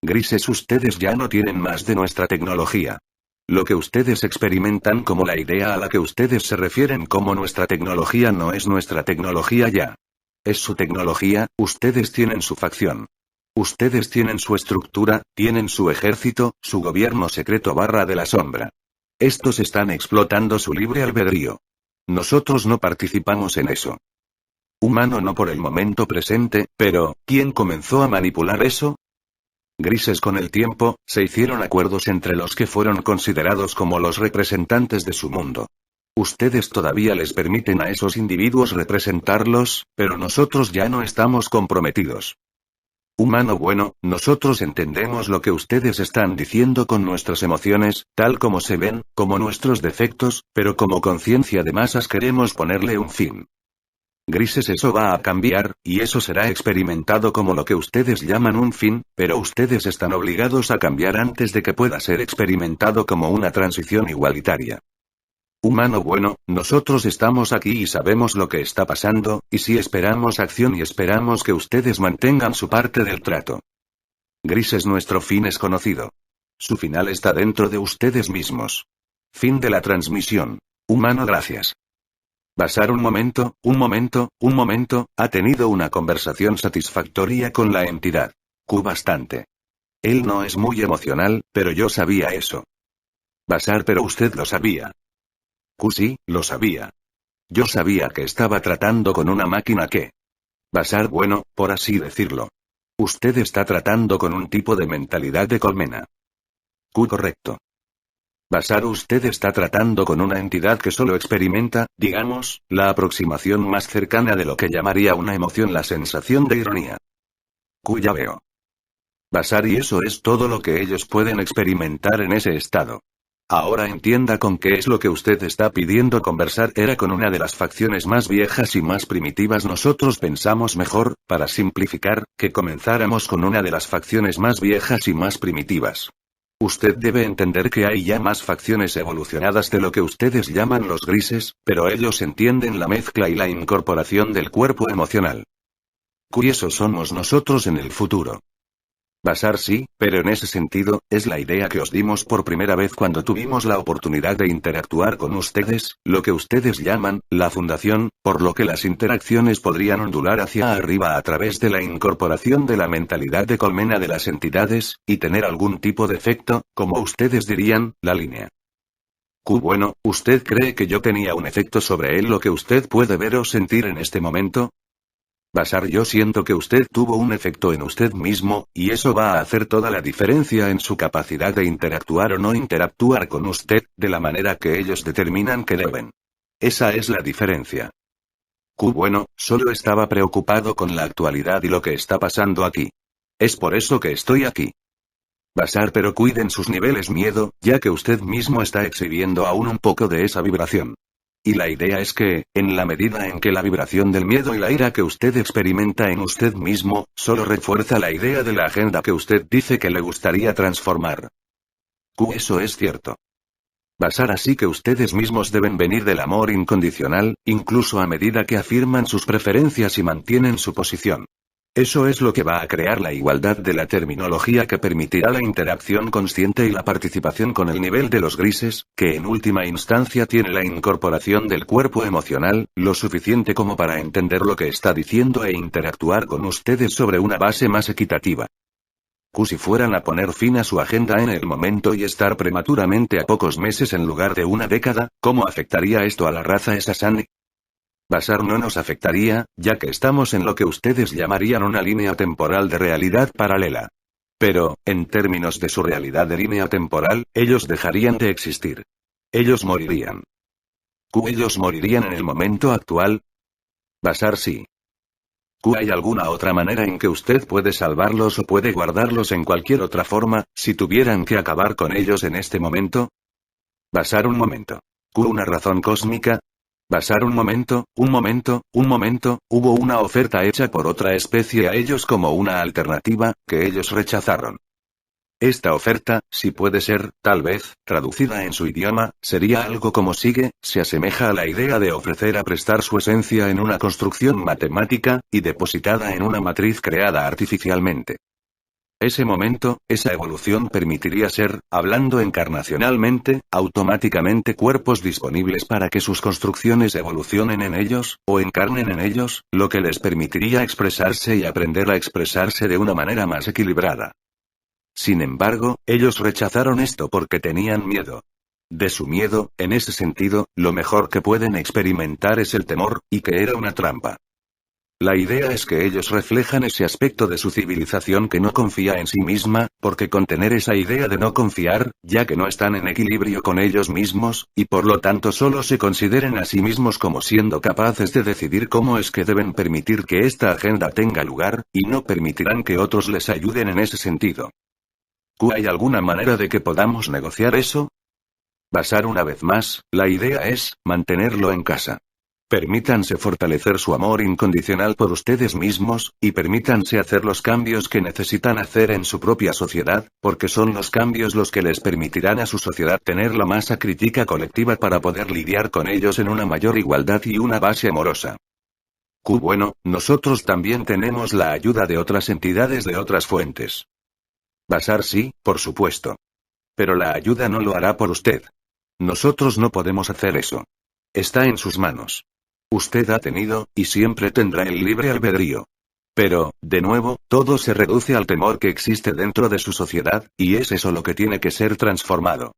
Grises ustedes ya no tienen más de nuestra tecnología. Lo que ustedes experimentan como la idea a la que ustedes se refieren como nuestra tecnología no es nuestra tecnología ya. Es su tecnología, ustedes tienen su facción. Ustedes tienen su estructura, tienen su ejército, su gobierno secreto / de la sombra. Estos están explotando su libre albedrío. Nosotros no participamos en eso. Humano no por el momento presente, pero, ¿quién comenzó a manipular eso? Grises con el tiempo, se hicieron acuerdos entre los que fueron considerados como los representantes de su mundo. Ustedes todavía les permiten a esos individuos representarlos, pero nosotros ya no estamos comprometidos. Humano bueno, nosotros entendemos lo que ustedes están diciendo con nuestras emociones, tal como se ven, como nuestros defectos, pero como conciencia de masas queremos ponerle un fin. Grises eso va a cambiar, y eso será experimentado como lo que ustedes llaman un fin, pero ustedes están obligados a cambiar antes de que pueda ser experimentado como una transición igualitaria. Humano bueno, nosotros estamos aquí y sabemos lo que está pasando, y si esperamos acción y esperamos que ustedes mantengan su parte del trato. Grises nuestro fin es conocido. Su final está dentro de ustedes mismos. Fin de la transmisión. Humano gracias. Basar un momento, ha tenido una conversación satisfactoria con la entidad. Q bastante. Él no es muy emocional, pero yo sabía eso. Basar pero usted lo sabía. Q sí, lo sabía. Yo sabía que estaba tratando con una máquina que... Basar bueno, por así decirlo. Usted está tratando con un tipo de mentalidad de colmena. Q correcto. Basar usted está tratando con una entidad que solo experimenta, digamos, la aproximación más cercana de lo que llamaría una emoción, la sensación de ironía. Q ya veo. Basar y eso es todo lo que ellos pueden experimentar en ese estado. Ahora entienda con qué es lo que usted está pidiendo conversar era con una de las facciones más viejas y más primitivas. Nosotros pensamos mejor, para simplificar, que comenzáramos con una de las facciones más viejas y más primitivas. Usted debe entender que hay ya más facciones evolucionadas de lo que ustedes llaman los grises, pero ellos entienden la mezcla y la incorporación del cuerpo emocional. Curiosos somos nosotros en el futuro. Basar sí, pero en ese sentido, es la idea que os dimos por primera vez cuando tuvimos la oportunidad de interactuar con ustedes, lo que ustedes llaman, la fundación, por lo que las interacciones podrían ondular hacia arriba a través de la incorporación de la mentalidad de colmena de las entidades, y tener algún tipo de efecto, como ustedes dirían, la línea. Q bueno, ¿usted cree que yo tenía un efecto sobre él lo que usted puede ver o sentir en este momento? Basar yo siento que usted tuvo un efecto en usted mismo, y eso va a hacer toda la diferencia en su capacidad de interactuar o no interactuar con usted, de la manera que ellos determinan que deben. Esa es la diferencia. Q bueno, solo estaba preocupado con la actualidad y lo que está pasando aquí. Es por eso que estoy aquí. Basar pero cuiden sus niveles miedo, ya que usted mismo está exhibiendo aún un poco de esa vibración. Y la idea es que, en la medida en que la vibración del miedo y la ira que usted experimenta en usted mismo, solo refuerza la idea de la agenda que usted dice que le gustaría transformar. Eso es cierto. Basar así que ustedes mismos deben venir del amor incondicional, incluso a medida que afirman sus preferencias y mantienen su posición. Eso es lo que va a crear la igualdad de la terminología que permitirá la interacción consciente y la participación con el nivel de los grises, que en última instancia tiene la incorporación del cuerpo emocional, lo suficiente como para entender lo que está diciendo e interactuar con ustedes sobre una base más equitativa. Si fueran a poner fin a su agenda en el momento y estar prematuramente a pocos meses en lugar de una década, ¿cómo afectaría esto a la raza Sasani? Basar no nos afectaría, ya que estamos en lo que ustedes llamarían una línea temporal de realidad paralela. Pero, en términos de su realidad de línea temporal, ellos dejarían de existir. Ellos morirían. ¿Ellos morirían en el momento actual? Basar sí. ¿Hay alguna otra manera en que usted puede salvarlos o puede guardarlos en cualquier otra forma, si tuvieran que acabar con ellos en este momento? Basar un momento. ¿Una razón cósmica? Basar un momento, hubo una oferta hecha por otra especie a ellos como una alternativa, que ellos rechazaron. Esta oferta, si puede ser, tal vez, traducida en su idioma, sería algo como sigue, se asemeja a la idea de ofrecer a prestar su esencia en una construcción matemática, y depositada en una matriz creada artificialmente. Ese momento, esa evolución permitiría ser, hablando encarnacionalmente, automáticamente cuerpos disponibles para que sus construcciones evolucionen en ellos, o encarnen en ellos, lo que les permitiría expresarse y aprender a expresarse de una manera más equilibrada. Sin embargo, ellos rechazaron esto porque tenían miedo. De su miedo, en ese sentido, lo mejor que pueden experimentar es el temor, y que era una trampa. La idea es que ellos reflejan ese aspecto de su civilización que no confía en sí misma, porque con tener esa idea de no confiar, ya que no están en equilibrio con ellos mismos, y por lo tanto solo se consideren a sí mismos como siendo capaces de decidir cómo es que deben permitir que esta agenda tenga lugar, y no permitirán que otros les ayuden en ese sentido. ¿Hay alguna manera de que podamos negociar eso? Basar una vez más, la idea es, mantenerlo en casa. Permítanse fortalecer su amor incondicional por ustedes mismos, y permítanse hacer los cambios que necesitan hacer en su propia sociedad, porque son los cambios los que les permitirán a su sociedad tener la masa crítica colectiva para poder lidiar con ellos en una mayor igualdad y una base amorosa. Bueno, nosotros también tenemos la ayuda de otras entidades de otras fuentes. Basar sí, por supuesto. Pero la ayuda no lo hará por usted. Nosotros no podemos hacer eso. Está en sus manos. Usted ha tenido, y siempre tendrá el libre albedrío. Pero, de nuevo, todo se reduce al temor que existe dentro de su sociedad, y es eso lo que tiene que ser transformado.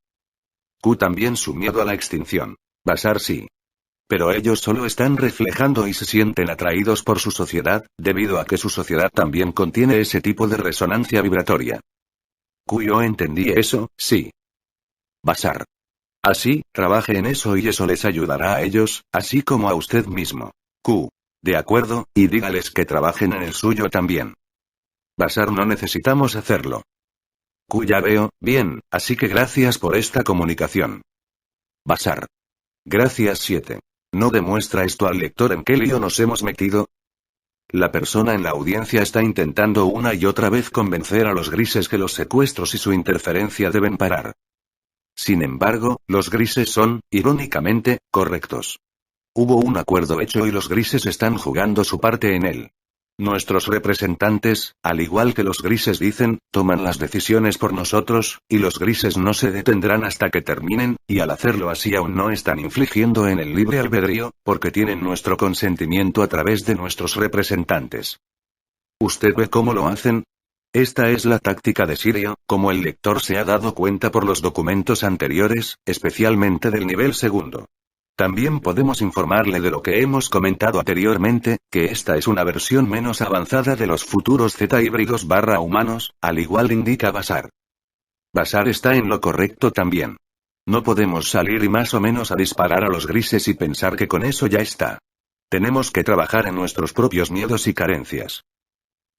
También su miedo a la extinción. Basar sí. Pero ellos solo están reflejando y se sienten atraídos por su sociedad, debido a que su sociedad también contiene ese tipo de resonancia vibratoria. Yo entendí eso, sí. Basar. Así, trabaje en eso y eso les ayudará a ellos, así como a usted mismo. De acuerdo, y dígales que trabajen en el suyo también. Basar no necesitamos hacerlo. Ya veo, bien, así que gracias por esta comunicación. Basar. Gracias 7. ¿No demuestra esto al lector en qué lío nos hemos metido? La persona en la audiencia está intentando una y otra vez convencer a los grises que los secuestros y su interferencia deben parar. Sin embargo, los grises son, irónicamente, correctos. Hubo un acuerdo hecho y los grises están jugando su parte en él. Nuestros representantes, al igual que los grises dicen, toman las decisiones por nosotros, y los grises no se detendrán hasta que terminen, y al hacerlo así aún no están infligiendo en el libre albedrío, porque tienen nuestro consentimiento a través de nuestros representantes. ¿Usted ve cómo lo hacen? Esta es la táctica de Sirio, como el lector se ha dado cuenta por los documentos anteriores, especialmente del nivel segundo. También podemos informarle de lo que hemos comentado anteriormente, que esta es una versión menos avanzada de los futuros Z híbridos / humanos, al igual indica Basar. Basar está en lo correcto también. No podemos salir y más o menos a disparar a los grises y pensar que con eso ya está. Tenemos que trabajar en nuestros propios miedos y carencias.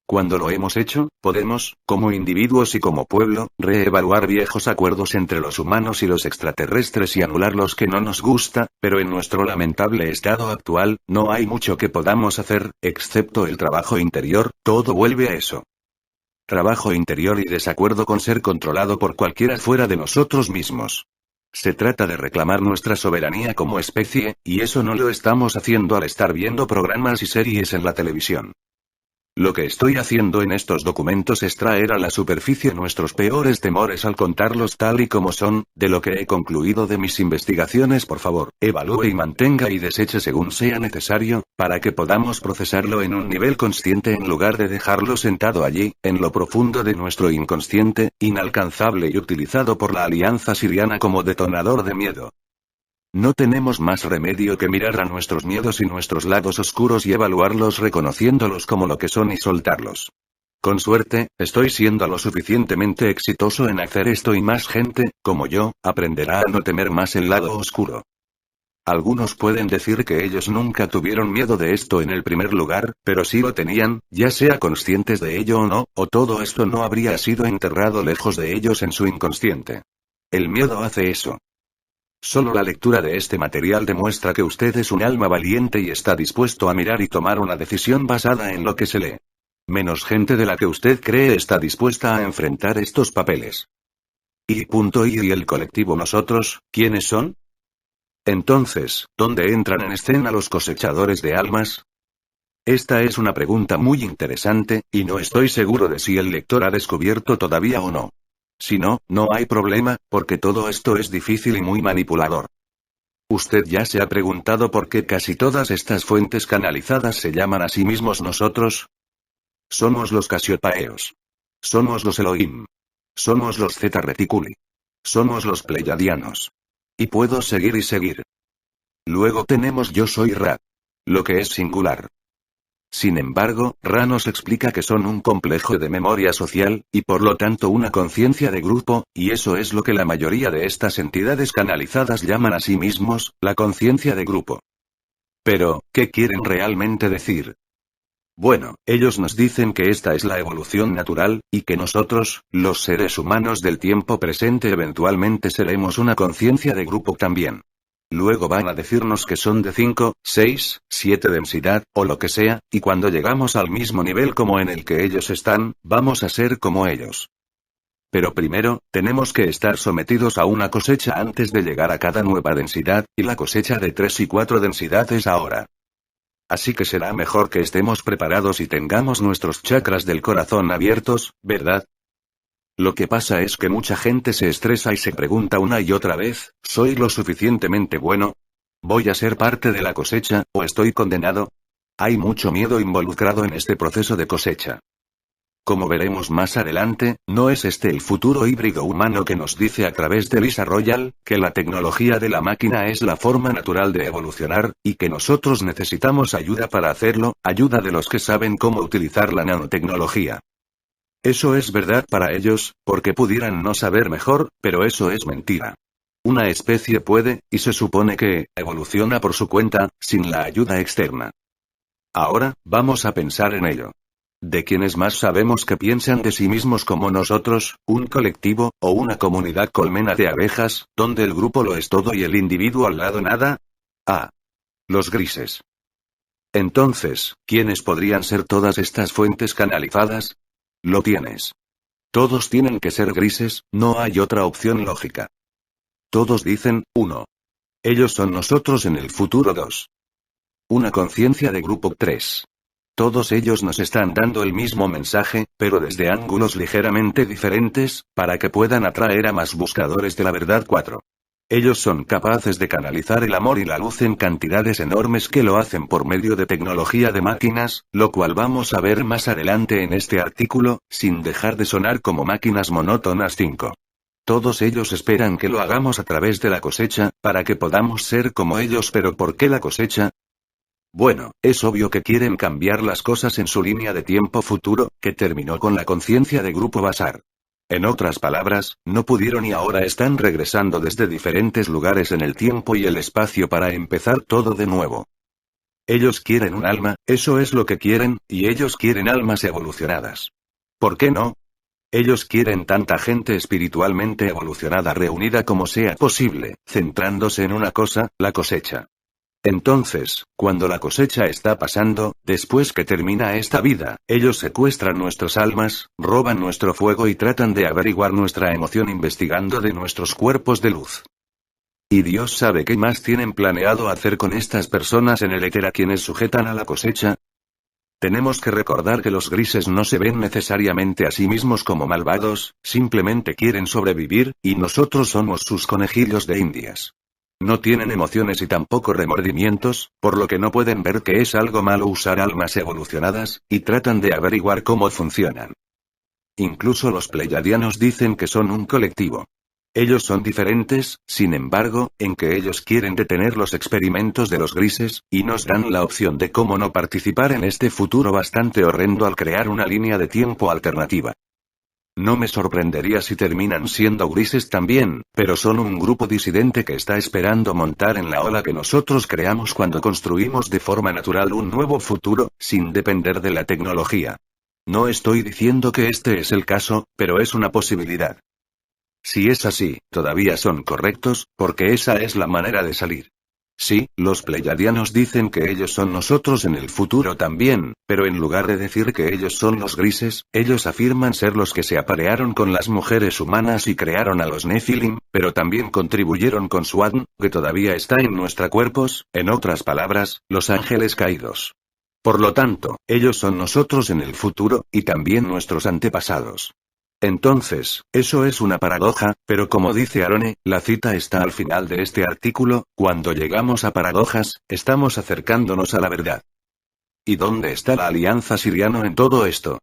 Cuando lo hemos hecho, podemos, como individuos y como pueblo, reevaluar viejos acuerdos entre los humanos y los extraterrestres y anular los que no nos gusta, pero en nuestro lamentable estado actual, no hay mucho que podamos hacer, excepto el trabajo interior, todo vuelve a eso. Trabajo interior y desacuerdo con ser controlado por cualquiera fuera de nosotros mismos. Se trata de reclamar nuestra soberanía como especie, y eso no lo estamos haciendo al estar viendo programas y series en la televisión. Lo que estoy haciendo en estos documentos es traer a la superficie nuestros peores temores al contarlos tal y como son, de lo que he concluido de mis investigaciones. Por favor, evalúe y mantenga y deseche según sea necesario, para que podamos procesarlo en un nivel consciente en lugar de dejarlo sentado allí, en lo profundo de nuestro inconsciente, inalcanzable y utilizado por la Alianza Siriana como detonador de miedo. No tenemos más remedio que mirar a nuestros miedos y nuestros lados oscuros y evaluarlos reconociéndolos como lo que son y soltarlos. Con suerte, estoy siendo lo suficientemente exitoso en hacer esto y más gente, como yo, aprenderá a no temer más el lado oscuro. Algunos pueden decir que ellos nunca tuvieron miedo de esto en el primer lugar, pero sí lo tenían, ya sea conscientes de ello o no, o todo esto no habría sido enterrado lejos de ellos en su inconsciente. El miedo hace eso. Solo la lectura de este material demuestra que usted es un alma valiente y está dispuesto a mirar y tomar una decisión basada en lo que se lee. Menos gente de la que usted cree está dispuesta a enfrentar estos papeles. Y el colectivo nosotros, ¿quiénes son? Entonces, ¿dónde entran en escena los cosechadores de almas? Esta es una pregunta muy interesante, y no estoy seguro de si el lector ha descubierto todavía o no. Si no, no hay problema, porque todo esto es difícil y muy manipulador. Usted ya se ha preguntado por qué casi todas estas fuentes canalizadas se llaman a sí mismos nosotros. Somos los Casiopaeos. Somos los Elohim. Somos los Zeta Reticuli. Somos los Pleiadianos. Y puedo seguir y seguir. Luego tenemos Yo Soy Ra. Lo que es singular. Sin embargo, Ra nos explica que son un complejo de memoria social, y por lo tanto una conciencia de grupo, y eso es lo que la mayoría de estas entidades canalizadas llaman a sí mismos, la conciencia de grupo. Pero, ¿qué quieren realmente decir? Bueno, ellos nos dicen que esta es la evolución natural, y que nosotros, los seres humanos del tiempo presente eventualmente seremos una conciencia de grupo también. Luego van a decirnos que son de 5, 6, 7 densidad, o lo que sea, y cuando llegamos al mismo nivel como en el que ellos están, vamos a ser como ellos. Pero primero, tenemos que estar sometidos a una cosecha antes de llegar a cada nueva densidad, y la cosecha de 3 y 4 densidad es ahora. Así que será mejor que estemos preparados y tengamos nuestros chakras del corazón abiertos, ¿verdad? Lo que pasa es que mucha gente se estresa y se pregunta una y otra vez, ¿soy lo suficientemente bueno? ¿Voy a ser parte de la cosecha, o estoy condenado? Hay mucho miedo involucrado en este proceso de cosecha. Como veremos más adelante, no es este el futuro híbrido humano que nos dice a través de Lisa Royal, que la tecnología de la máquina es la forma natural de evolucionar, y que nosotros necesitamos ayuda para hacerlo, ayuda de los que saben cómo utilizar la nanotecnología. Eso es verdad para ellos, porque pudieran no saber mejor, pero eso es mentira. Una especie puede, y se supone que, evoluciona por su cuenta, sin la ayuda externa. Ahora, vamos a pensar en ello. ¿De quiénes más sabemos que piensan de sí mismos como nosotros, un colectivo, o una comunidad colmena de abejas, donde el grupo lo es todo y el individuo al lado nada? Ah. Los grises. Entonces, ¿quiénes podrían ser todas estas fuentes canalizadas? Lo tienes. Todos tienen que ser grises, no hay otra opción lógica. Todos dicen, 1. Ellos son nosotros en el futuro 2. Una conciencia de grupo 3. Todos ellos nos están dando el mismo mensaje, pero desde ángulos ligeramente diferentes, para que puedan atraer a más buscadores de la verdad 4. Ellos son capaces de canalizar el amor y la luz en cantidades enormes que lo hacen por medio de tecnología de máquinas, lo cual vamos a ver más adelante en este artículo, sin dejar de sonar como máquinas monótonas 5. Todos ellos esperan que lo hagamos a través de la cosecha, para que podamos ser como ellos. ¿Pero por qué la cosecha? Bueno, es obvio que quieren cambiar las cosas en su línea de tiempo futuro, que terminó con la conciencia de grupo Basar. En otras palabras, no pudieron y ahora están regresando desde diferentes lugares en el tiempo y el espacio para empezar todo de nuevo. Ellos quieren un alma, eso es lo que quieren, y ellos quieren almas evolucionadas. ¿Por qué no? Ellos quieren tanta gente espiritualmente evolucionada reunida como sea posible, centrándose en una cosa, la cosecha. Entonces, cuando la cosecha está pasando, después que termina esta vida, ellos secuestran nuestras almas, roban nuestro fuego y tratan de averiguar nuestra emoción investigando de nuestros cuerpos de luz. Y Dios sabe qué más tienen planeado hacer con estas personas en el éter a quienes sujetan a la cosecha. Tenemos que recordar que los grises no se ven necesariamente a sí mismos como malvados, simplemente quieren sobrevivir, y nosotros somos sus conejillos de indias. No tienen emociones y tampoco remordimientos, por lo que no pueden ver que es algo malo usar almas evolucionadas, y tratan de averiguar cómo funcionan. Incluso los pleiadianos dicen que son un colectivo. Ellos son diferentes, sin embargo, en que ellos quieren detener los experimentos de los grises, y nos dan la opción de cómo no participar en este futuro bastante horrendo al crear una línea de tiempo alternativa. No me sorprendería si terminan siendo grises también, pero son un grupo disidente que está esperando montar en la ola que nosotros creamos cuando construimos de forma natural un nuevo futuro, sin depender de la tecnología. No estoy diciendo que este es el caso, pero es una posibilidad. Si es así, todavía son correctos, porque esa es la manera de salir. Sí, los pleiadianos dicen que ellos son nosotros en el futuro también, pero en lugar de decir que ellos son los grises, ellos afirman ser los que se aparearon con las mujeres humanas y crearon a los Nephilim, pero también contribuyeron con su Adn, que todavía está en nuestros cuerpos, en otras palabras, los ángeles caídos. Por lo tanto, ellos son nosotros en el futuro, y también nuestros antepasados. Entonces, eso es una paradoja, pero como dice Arone, la cita está al final de este artículo, cuando llegamos a paradojas, estamos acercándonos a la verdad. ¿Y dónde está la alianza siriano en todo esto?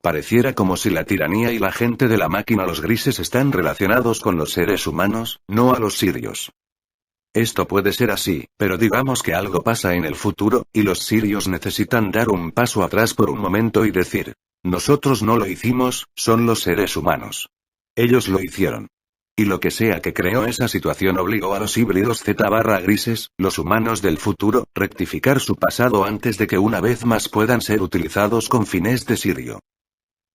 Pareciera como si la tiranía y la gente de la máquina los grises están relacionados con los seres humanos, no a los sirios. Esto puede ser así, pero digamos que algo pasa en el futuro, y los sirios necesitan dar un paso atrás por un momento y decir: nosotros no lo hicimos, son los seres humanos. Ellos lo hicieron. Y lo que sea que creó esa situación obligó a los híbridos Z/grises, los humanos del futuro, rectificar su pasado antes de que una vez más puedan ser utilizados con fines de sirio.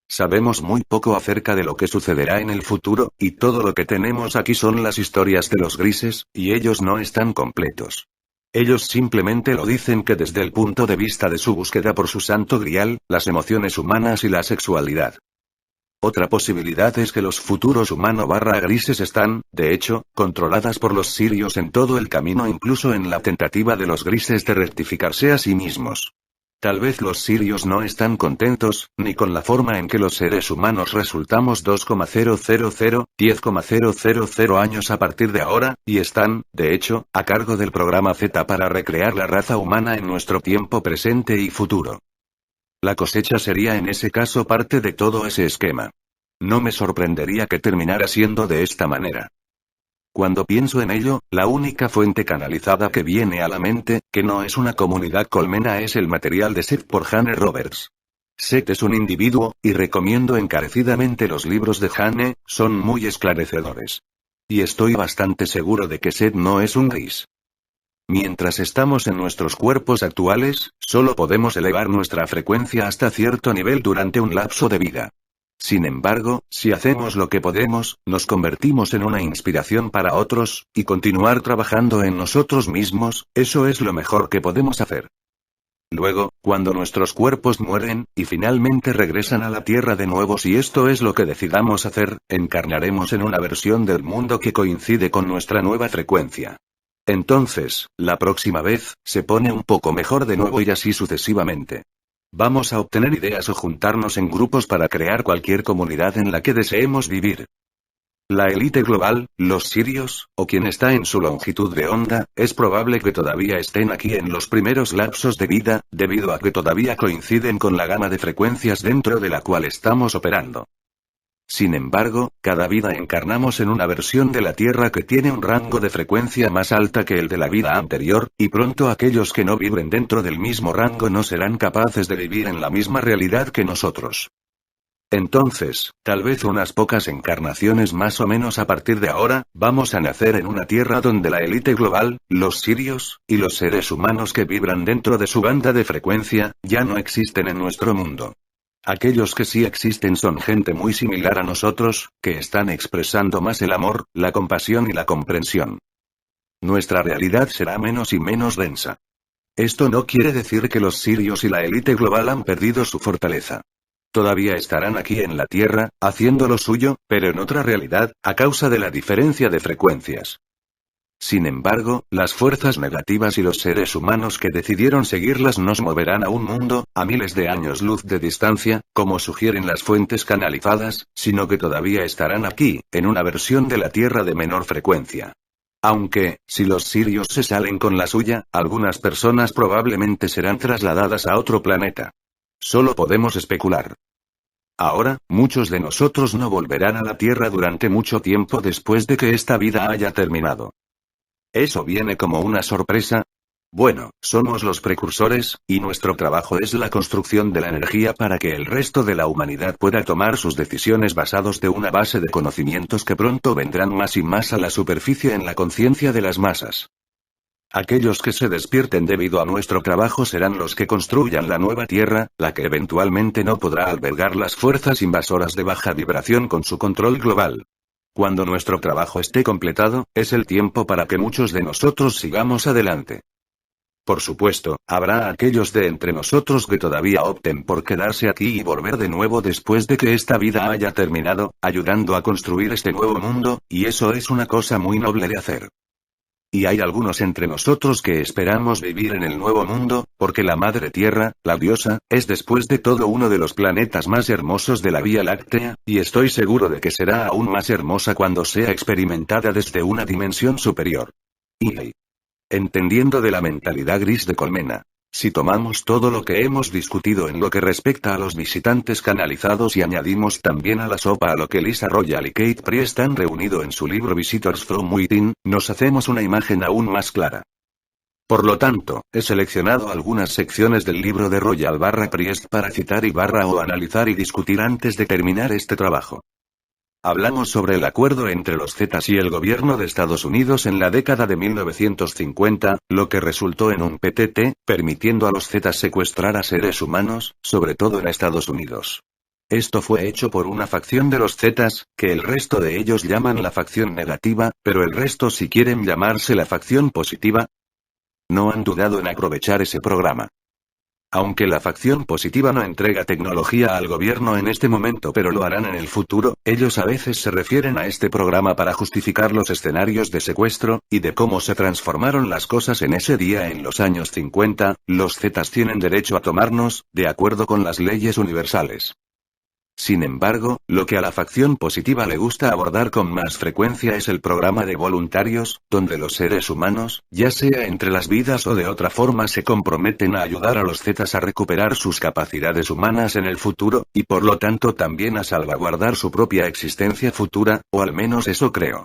Sabemos muy poco acerca de lo que sucederá en el futuro, y todo lo que tenemos aquí son las historias de los grises, y ellos no están completos. Ellos simplemente lo dicen que desde el punto de vista de su búsqueda por su santo grial, las emociones humanas y la sexualidad. Otra posibilidad es que los futuros humano/grises están, de hecho, controladas por los sirios en todo el camino, incluso en la tentativa de los grises de rectificarse a sí mismos. Tal vez los sirios no están contentos, ni con la forma en que los seres humanos resultamos 10,000 años a partir de ahora, y están, de hecho, a cargo del programa Z para recrear la raza humana en nuestro tiempo presente y futuro. La cosecha sería en ese caso parte de todo ese esquema. No me sorprendería que terminara siendo de esta manera. Cuando pienso en ello, la única fuente canalizada que viene a la mente, que no es una comunidad colmena, es el material de Seth por Jane Roberts. Seth es un individuo, y recomiendo encarecidamente los libros de Jane, son muy esclarecedores. Y estoy bastante seguro de que Seth no es un gris. Mientras estamos en nuestros cuerpos actuales, solo podemos elevar nuestra frecuencia hasta cierto nivel durante un lapso de vida. Sin embargo, si hacemos lo que podemos, nos convertimos en una inspiración para otros, y continuar trabajando en nosotros mismos, eso es lo mejor que podemos hacer. Luego, cuando nuestros cuerpos mueren, y finalmente regresan a la Tierra de nuevo, si esto es lo que decidamos hacer, encarnaremos en una versión del mundo que coincide con nuestra nueva frecuencia. Entonces, la próxima vez, se pone un poco mejor de nuevo y así sucesivamente. Vamos a obtener ideas o juntarnos en grupos para crear cualquier comunidad en la que deseemos vivir. La élite global, los sirios, o quien está en su longitud de onda, es probable que todavía estén aquí en los primeros lapsos de vida, debido a que todavía coinciden con la gama de frecuencias dentro de la cual estamos operando. Sin embargo, cada vida encarnamos en una versión de la Tierra que tiene un rango de frecuencia más alta que el de la vida anterior, y pronto aquellos que no vibren dentro del mismo rango no serán capaces de vivir en la misma realidad que nosotros. Entonces, tal vez unas pocas encarnaciones más o menos a partir de ahora, vamos a nacer en una tierra donde la élite global, los sirios, y los seres humanos que vibran dentro de su banda de frecuencia, ya no existen en nuestro mundo. Aquellos que sí existen son gente muy similar a nosotros, que están expresando más el amor, la compasión y la comprensión. Nuestra realidad será menos y menos densa. Esto no quiere decir que los sirios y la élite global han perdido su fortaleza. Todavía estarán aquí en la Tierra, haciendo lo suyo, pero en otra realidad, a causa de la diferencia de frecuencias. Sin embargo, las fuerzas negativas y los seres humanos que decidieron seguirlas nos moverán a un mundo, a miles de años luz de distancia, como sugieren las fuentes canalizadas, sino que todavía estarán aquí, en una versión de la Tierra de menor frecuencia. Aunque, si los sirios se salen con la suya, algunas personas probablemente serán trasladadas a otro planeta. Solo podemos especular. Ahora, muchos de nosotros no volverán a la Tierra durante mucho tiempo después de que esta vida haya terminado. ¿Eso viene como una sorpresa? Bueno, somos los precursores, y nuestro trabajo es la construcción de la energía para que el resto de la humanidad pueda tomar sus decisiones basados de una base de conocimientos que pronto vendrán más y más a la superficie en la conciencia de las masas. Aquellos que se despierten debido a nuestro trabajo serán los que construyan la nueva Tierra, la que eventualmente no podrá albergar las fuerzas invasoras de baja vibración con su control global. Cuando nuestro trabajo esté completado, es el tiempo para que muchos de nosotros sigamos adelante. Por supuesto, habrá aquellos de entre nosotros que todavía opten por quedarse aquí y volver de nuevo después de que esta vida haya terminado, ayudando a construir este nuevo mundo, y eso es una cosa muy noble de hacer. Y hay algunos entre nosotros que esperamos vivir en el nuevo mundo, porque la Madre Tierra, la diosa, es después de todo uno de los planetas más hermosos de la Vía Láctea, y estoy seguro de que será aún más hermosa cuando sea experimentada desde una dimensión superior. Y entendiendo de la mentalidad gris de Colmena. Si tomamos todo lo que hemos discutido en lo que respecta a los visitantes canalizados y añadimos también a la sopa a lo que Lisa Royal y Kate Priest han reunido en su libro Visitors from Within, nos hacemos una imagen aún más clara. Por lo tanto, he seleccionado algunas secciones del libro de Royal/Priest para citar o analizar y discutir antes de terminar este trabajo. Hablamos sobre el acuerdo entre los Zetas y el gobierno de Estados Unidos en la década de 1950, lo que resultó en un PTT, permitiendo a los Zetas secuestrar a seres humanos, sobre todo en Estados Unidos. Esto fue hecho por una facción de los Zetas, que el resto de ellos llaman la facción negativa, pero el resto si quieren llamarse la facción positiva. No han dudado en aprovechar ese programa. Aunque la facción positiva no entrega tecnología al gobierno en este momento pero lo harán en el futuro, ellos a veces se refieren a este programa para justificar los escenarios de secuestro, y de cómo se transformaron las cosas en ese día en los años 50, los Zetas tienen derecho a tomarnos, de acuerdo con las leyes universales. Sin embargo, lo que a la facción positiva le gusta abordar con más frecuencia es el programa de voluntarios, donde los seres humanos, ya sea entre las vidas o de otra forma se comprometen a ayudar a los Zetas a recuperar sus capacidades humanas en el futuro, y por lo tanto también a salvaguardar su propia existencia futura, o al menos eso creo.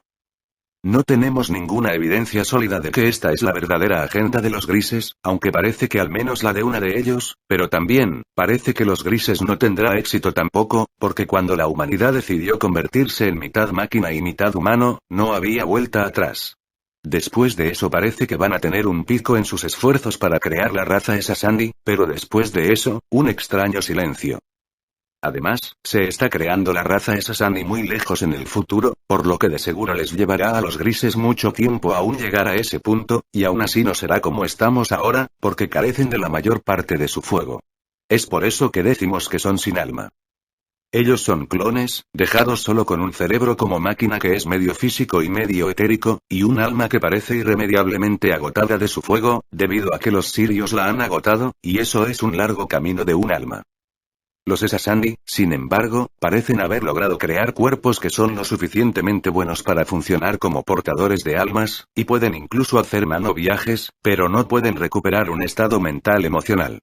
No tenemos ninguna evidencia sólida de que esta es la verdadera agenda de los grises, aunque parece que al menos la de una de ellos, pero también, parece que los grises no tendrá éxito tampoco, porque cuando la humanidad decidió convertirse en mitad máquina y mitad humano, no había vuelta atrás. Después de eso parece que van a tener un pico en sus esfuerzos para crear la raza Essassani, pero después de eso, un extraño silencio. Además, se está creando la raza Essassani muy lejos en el futuro, por lo que de seguro les llevará a los grises mucho tiempo aún llegar a ese punto, y aún así no será como estamos ahora, porque carecen de la mayor parte de su fuego. Es por eso que decimos que son sin alma. Ellos son clones, dejados solo con un cerebro como máquina que es medio físico y medio etérico, y un alma que parece irremediablemente agotada de su fuego, debido a que los sirios la han agotado, y eso es un largo camino de un alma. Los Essassani, sin embargo, parecen haber logrado crear cuerpos que son lo suficientemente buenos para funcionar como portadores de almas, y pueden incluso hacer viajes, pero no pueden recuperar un estado mental emocional.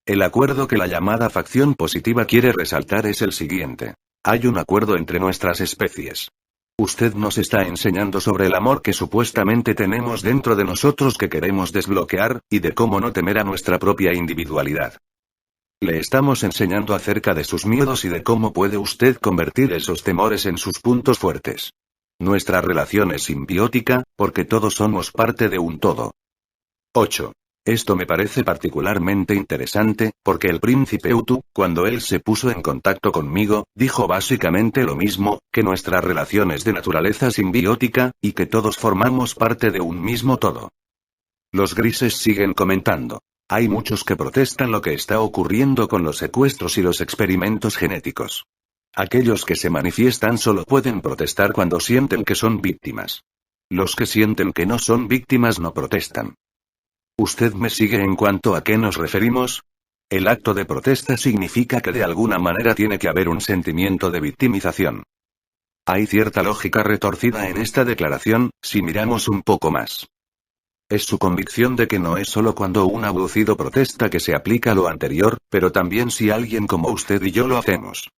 El acuerdo que la llamada facción positiva quiere resaltar es el siguiente. Hay un acuerdo entre nuestras especies. Usted nos está enseñando sobre el amor que supuestamente tenemos dentro de nosotros que queremos desbloquear, y de cómo no temer a nuestra propia individualidad. Le estamos enseñando acerca de sus miedos y de cómo puede usted convertir esos temores en sus puntos fuertes. Nuestra relación es simbiótica, porque todos somos parte de un todo. 8. Esto me parece particularmente interesante, porque el príncipe Utu, cuando él se puso en contacto conmigo, dijo básicamente lo mismo, que nuestra relación es de naturaleza simbiótica, y que todos formamos parte de un mismo todo. Los grises siguen comentando. Hay muchos que protestan lo que está ocurriendo con los secuestros y los experimentos genéticos. Aquellos que se manifiestan solo pueden protestar cuando sienten que son víctimas. Los que sienten que no son víctimas no protestan. ¿Usted me sigue en cuanto a qué nos referimos? El acto de protesta significa que de alguna manera tiene que haber un sentimiento de victimización. Hay cierta lógica retorcida en esta declaración, si miramos un poco más. Es su convicción de que no es solo cuando un abducido protesta que se aplica lo anterior, pero también si alguien como usted y yo lo hacemos.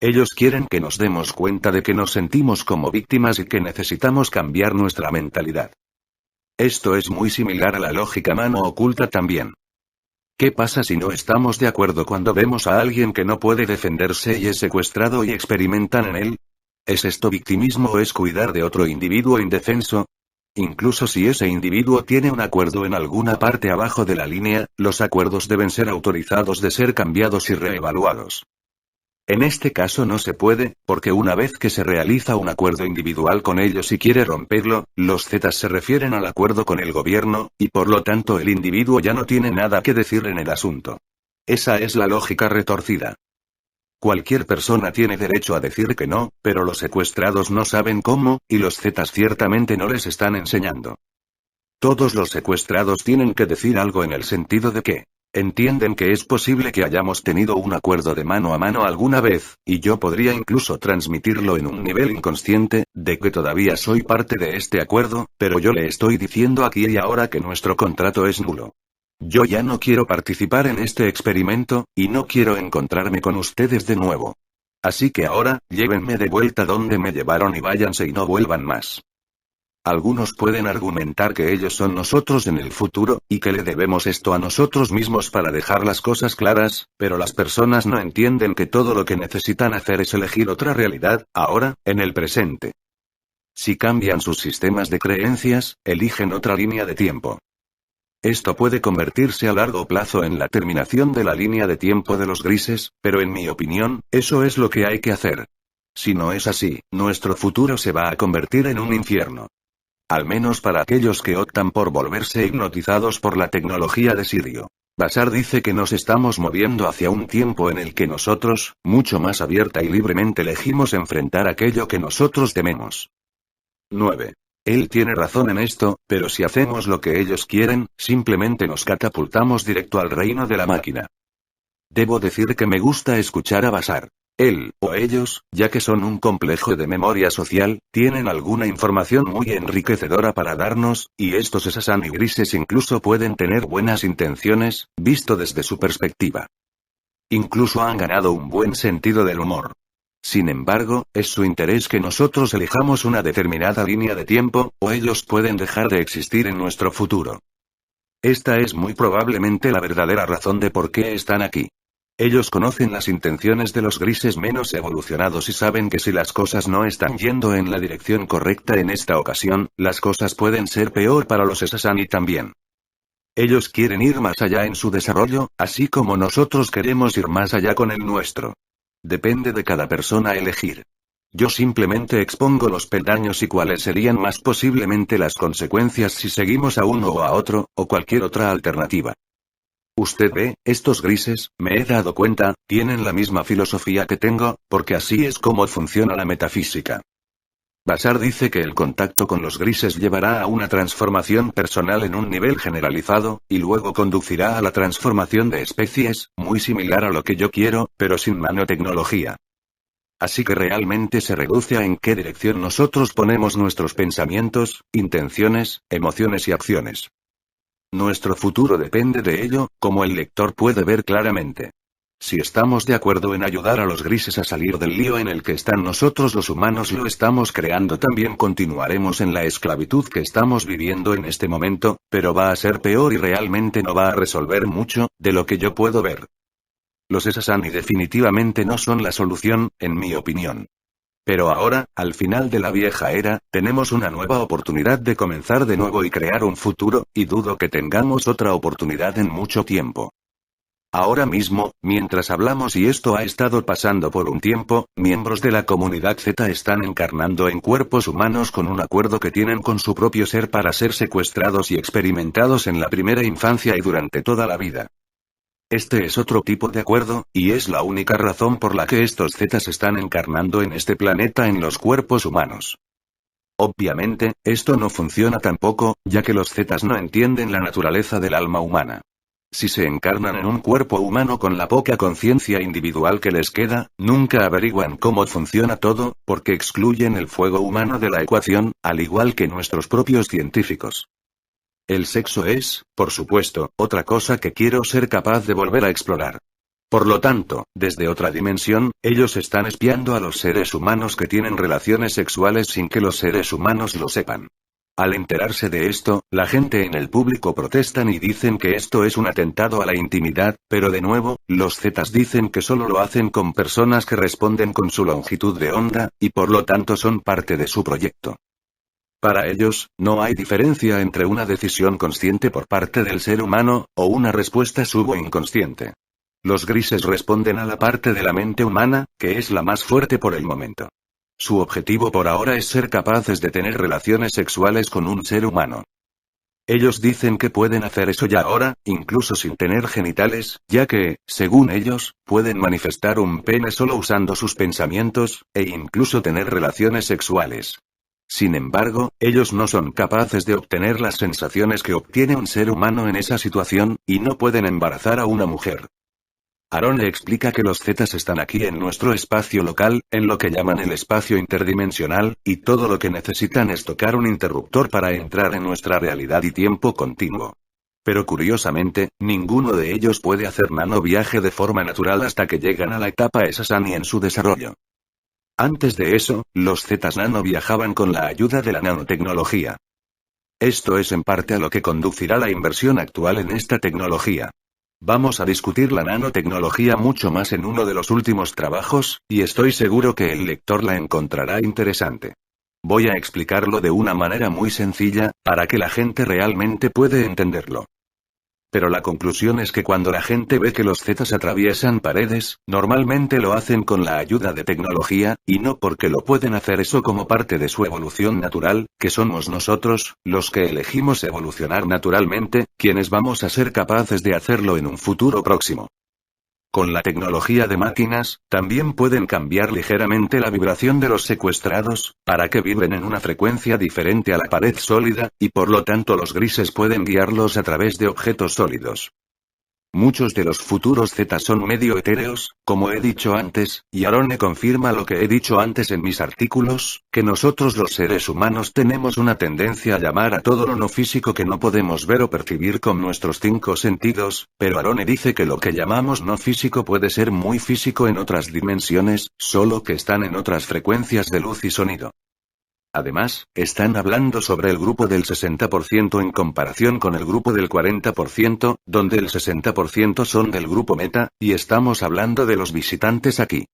Ellos quieren que nos demos cuenta de que nos sentimos como víctimas y que necesitamos cambiar nuestra mentalidad. Esto es muy similar a la lógica mano oculta también. ¿Qué pasa si no estamos de acuerdo cuando vemos a alguien que no puede defenderse y es secuestrado y experimentan en él? ¿Es esto victimismo o es cuidar de otro individuo indefenso? Incluso si ese individuo tiene un acuerdo en alguna parte abajo de la línea, los acuerdos deben ser autorizados de ser cambiados y reevaluados. En este caso no se puede, porque una vez que se realiza un acuerdo individual con ellos y quiere romperlo, los Zetas se refieren al acuerdo con el gobierno, y por lo tanto el individuo ya no tiene nada que decir en el asunto. Esa es la lógica retorcida. Cualquier persona tiene derecho a decir que no, pero los secuestrados no saben cómo, y los Zetas ciertamente no les están enseñando. Todos los secuestrados tienen que decir algo en el sentido de que entienden que es posible que hayamos tenido un acuerdo de mano a mano alguna vez, y yo podría incluso transmitirlo en un nivel inconsciente, de que todavía soy parte de este acuerdo, pero yo le estoy diciendo aquí y ahora que nuestro contrato es nulo. Yo ya no quiero participar en este experimento, y no quiero encontrarme con ustedes de nuevo. Así que ahora, llévenme de vuelta donde me llevaron y váyanse y no vuelvan más. Algunos pueden argumentar que ellos son nosotros en el futuro, y que le debemos esto a nosotros mismos para dejar las cosas claras, pero las personas no entienden que todo lo que necesitan hacer es elegir otra realidad, ahora, en el presente. Si cambian sus sistemas de creencias, eligen otra línea de tiempo. Esto puede convertirse a largo plazo en la terminación de la línea de tiempo de los grises, pero en mi opinión, eso es lo que hay que hacer. Si no es así, nuestro futuro se va a convertir en un infierno. Al menos para aquellos que optan por volverse hipnotizados por la tecnología de Sirio. Bashar dice que nos estamos moviendo hacia un tiempo en el que nosotros, mucho más abierta y libremente elegimos enfrentar aquello que nosotros tememos. 9. Él tiene razón en esto, pero si hacemos lo que ellos quieren, simplemente nos catapultamos directo al reino de la máquina. Debo decir que me gusta escuchar a Bashar. Él, o ellos, ya que son un complejo de memoria social, tienen alguna información muy enriquecedora para darnos, y estos Esasan y grises incluso pueden tener buenas intenciones, visto desde su perspectiva. Incluso han ganado un buen sentido del humor. Sin embargo, es su interés que nosotros elijamos una determinada línea de tiempo, o ellos pueden dejar de existir en nuestro futuro. Esta es muy probablemente la verdadera razón de por qué están aquí. Ellos conocen las intenciones de los grises menos evolucionados y saben que si las cosas no están yendo en la dirección correcta en esta ocasión, las cosas pueden ser peor para los Esasani también. Ellos quieren ir más allá en su desarrollo, así como nosotros queremos ir más allá con el nuestro. Depende de cada persona elegir. Yo simplemente expongo los peldaños y cuáles serían más posiblemente las consecuencias si seguimos a uno o a otro, o cualquier otra alternativa. Usted ve, estos grises, me he dado cuenta, tienen la misma filosofía que tengo, porque así es como funciona la metafísica. Bashar dice que el contacto con los grises llevará a una transformación personal en un nivel generalizado, y luego conducirá a la transformación de especies, muy similar a lo que yo quiero, pero sin nanotecnología. Así que realmente se reduce a en qué dirección nosotros ponemos nuestros pensamientos, intenciones, emociones y acciones. Nuestro futuro depende de ello, como el lector puede ver claramente. Si estamos de acuerdo en ayudar a los grises a salir del lío en el que están nosotros los humanos lo estamos creando también continuaremos en la esclavitud que estamos viviendo en este momento, pero va a ser peor y realmente no va a resolver mucho, de lo que yo puedo ver. Los Esasani definitivamente no son la solución, en mi opinión. Pero ahora, al final de la vieja era, tenemos una nueva oportunidad de comenzar de nuevo y crear un futuro, y dudo que tengamos otra oportunidad en mucho tiempo. Ahora mismo, mientras hablamos y esto ha estado pasando por un tiempo, miembros de la comunidad Z están encarnando en cuerpos humanos con un acuerdo que tienen con su propio ser para ser secuestrados y experimentados en la primera infancia y durante toda la vida. Este es otro tipo de acuerdo, y es la única razón por la que estos Zetas están encarnando en este planeta en los cuerpos humanos. Obviamente, esto no funciona tampoco, ya que los Zetas no entienden la naturaleza del alma humana. Si se encarnan en un cuerpo humano con la poca conciencia individual que les queda, nunca averiguan cómo funciona todo, porque excluyen el fuego humano de la ecuación, al igual que nuestros propios científicos. El sexo es, por supuesto, otra cosa que quiero ser capaz de volver a explorar. Por lo tanto, desde otra dimensión, ellos están espiando a los seres humanos que tienen relaciones sexuales sin que los seres humanos lo sepan. Al enterarse de esto, la gente en el público protestan y dicen que esto es un atentado a la intimidad, pero de nuevo, los Zetas dicen que solo lo hacen con personas que responden con su longitud de onda, y por lo tanto son parte de su proyecto. Para ellos, no hay diferencia entre una decisión consciente por parte del ser humano, o una respuesta subo-inconsciente. Los grises responden a la parte de la mente humana, que es la más fuerte por el momento. Su objetivo por ahora es ser capaces de tener relaciones sexuales con un ser humano. Ellos dicen que pueden hacer eso ya ahora, incluso sin tener genitales, ya que, según ellos, pueden manifestar un pene solo usando sus pensamientos, e incluso tener relaciones sexuales. Sin embargo, ellos no son capaces de obtener las sensaciones que obtiene un ser humano en esa situación, y no pueden embarazar a una mujer. Aaron le explica que los Zetas están aquí en nuestro espacio local, en lo que llaman el espacio interdimensional, y todo lo que necesitan es tocar un interruptor para entrar en nuestra realidad y tiempo continuo. Pero curiosamente, ninguno de ellos puede hacer nanoviaje de forma natural hasta que llegan a la etapa Esasani en su desarrollo. Antes de eso, los Zetas nano viajaban con la ayuda de la nanotecnología. Esto es en parte a lo que conducirá la inversión actual en esta tecnología. Vamos a discutir la nanotecnología mucho más en uno de los últimos trabajos, y estoy seguro que el lector la encontrará interesante. Voy a explicarlo de una manera muy sencilla, para que la gente realmente pueda entenderlo. Pero la conclusión es que cuando la gente ve que los Zetas atraviesan paredes, normalmente lo hacen con la ayuda de tecnología, y no porque lo pueden hacer eso como parte de su evolución natural, que somos nosotros, los que elegimos evolucionar naturalmente, quienes vamos a ser capaces de hacerlo en un futuro próximo. Con la tecnología de máquinas, también pueden cambiar ligeramente la vibración de los secuestrados, para que vibren en una frecuencia diferente a la pared sólida, y por lo tanto los grises pueden guiarlos a través de objetos sólidos. Muchos de los futuros Z son medio etéreos, como he dicho antes, y Arone confirma lo que he dicho antes en mis artículos, que nosotros los seres humanos tenemos una tendencia a llamar a todo lo no físico que no podemos ver o percibir con nuestros 5 sentidos, pero Arone dice que lo que llamamos no físico puede ser muy físico en otras dimensiones, solo que están en otras frecuencias de luz y sonido. Además, están hablando sobre el grupo del 60% en comparación con el grupo del 40%, donde el 60% son del grupo Meta, y estamos hablando de los visitantes aquí.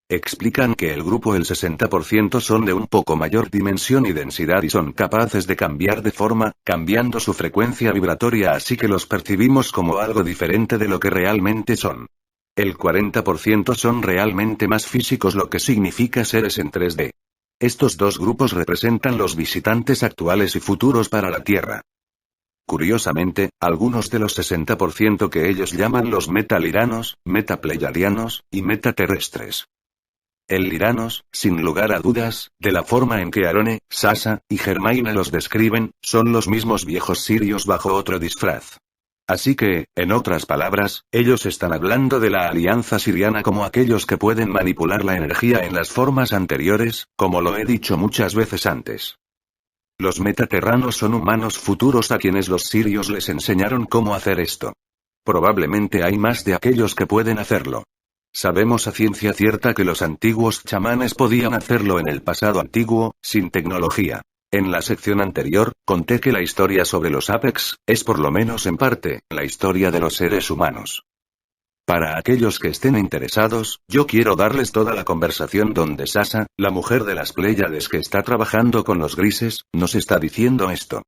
Explican que el grupo del 60% son de un poco mayor dimensión y densidad y son capaces de cambiar de forma, cambiando su frecuencia vibratoria así que los percibimos como algo diferente de lo que realmente son. El 40% son realmente más físicos, lo que significa seres en 3D. Estos dos grupos representan los visitantes actuales y futuros para la Tierra. Curiosamente, algunos de los 60% que ellos llaman los metaliranos, metapleiadianos, y metaterrestres. El liranos, sin lugar a dudas, de la forma en que Arone, Sasa, y Germaine los describen, son los mismos viejos sirios bajo otro disfraz. Así que, en otras palabras, ellos están hablando de la alianza siriana como aquellos que pueden manipular la energía en las formas anteriores, como lo he dicho muchas veces antes. Los metaterranos son humanos futuros a quienes los sirios les enseñaron cómo hacer esto. Probablemente hay más de aquellos que pueden hacerlo. Sabemos a ciencia cierta que los antiguos chamanes podían hacerlo en el pasado antiguo, sin tecnología. En la sección anterior, conté que la historia sobre los Apex, es por lo menos en parte, la historia de los seres humanos. Para aquellos que estén interesados, yo quiero darles toda la conversación donde Sasha, la mujer de las Pléyades que está trabajando con los grises, nos está diciendo esto.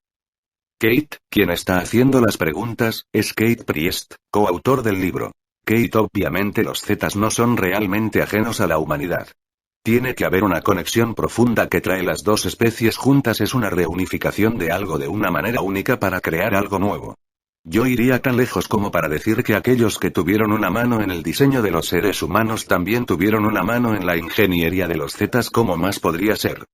Kate, quien está haciendo las preguntas, es Kate Priest, coautor del libro. Kate, obviamente los Zetas no son realmente ajenos a la humanidad. Tiene que haber una conexión profunda que trae las dos especies juntas, es una reunificación de algo de una manera única para crear algo nuevo. Yo iría tan lejos como para decir que aquellos que tuvieron una mano en el diseño de los seres humanos también tuvieron una mano en la ingeniería de los Zetas. ¿Cómo más podría ser?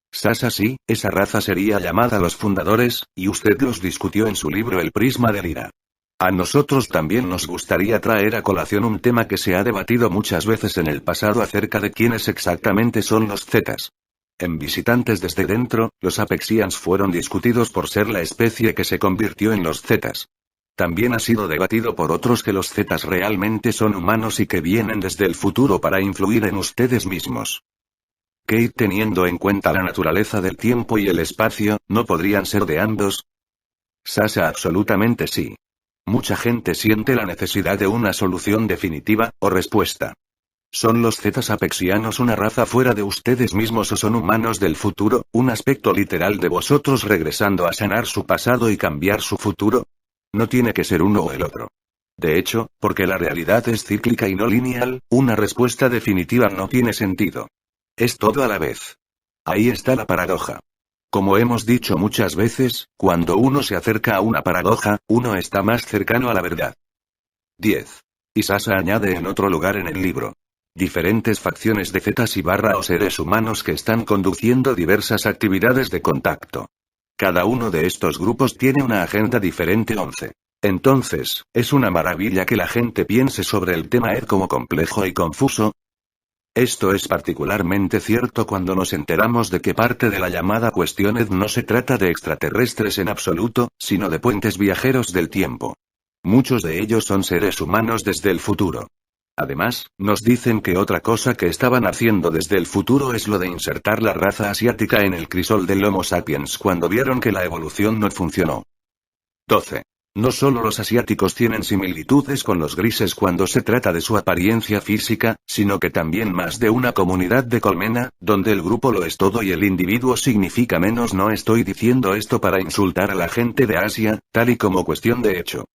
Sasha, sí, esa raza sería llamada los fundadores, y usted los discutió en su libro El prisma del Ira. A nosotros también nos gustaría traer a colación un tema que se ha debatido muchas veces en el pasado acerca de quiénes exactamente son los Zetas. En Visitantes desde dentro, los Apexians fueron discutidos por ser la especie que se convirtió en los Zetas. También ha sido debatido por otros que los Zetas realmente son humanos y que vienen desde el futuro para influir en ustedes mismos. Kate, teniendo en cuenta la naturaleza del tiempo y el espacio, ¿no podrían ser de ambos? Sasha, absolutamente sí. Mucha gente siente la necesidad de una solución definitiva, o respuesta. ¿Son los Zetas Apexianos una raza fuera de ustedes mismos o son humanos del futuro, un aspecto literal de vosotros regresando a sanar su pasado y cambiar su futuro? No tiene que ser uno o el otro. De hecho, porque la realidad es cíclica y no lineal, una respuesta definitiva no tiene sentido. Es todo a la vez. Ahí está la paradoja. Como hemos dicho muchas veces, cuando uno se acerca a una paradoja, uno está más cercano a la verdad. 10. Y Sasha añade en otro lugar en el libro. Diferentes facciones de Zetas y o seres humanos que están conduciendo diversas actividades de contacto. Cada uno de estos grupos tiene una agenda diferente. 11. Entonces, ¿es una maravilla que la gente piense sobre el tema ED como complejo y confuso? Esto es particularmente cierto cuando nos enteramos de que parte de la llamada cuestión ED no se trata de extraterrestres en absoluto, sino de puentes viajeros del tiempo. Muchos de ellos son seres humanos desde el futuro. Además, nos dicen que otra cosa que estaban haciendo desde el futuro es lo de insertar la raza asiática en el crisol del Homo sapiens cuando vieron que la evolución no funcionó. 12. No solo los asiáticos tienen similitudes con los grises cuando se trata de su apariencia física, sino que también más de una comunidad de colmena, donde el grupo lo es todo y el individuo significa menos. No estoy diciendo esto para insultar a la gente de Asia, tal y como cuestión de hecho.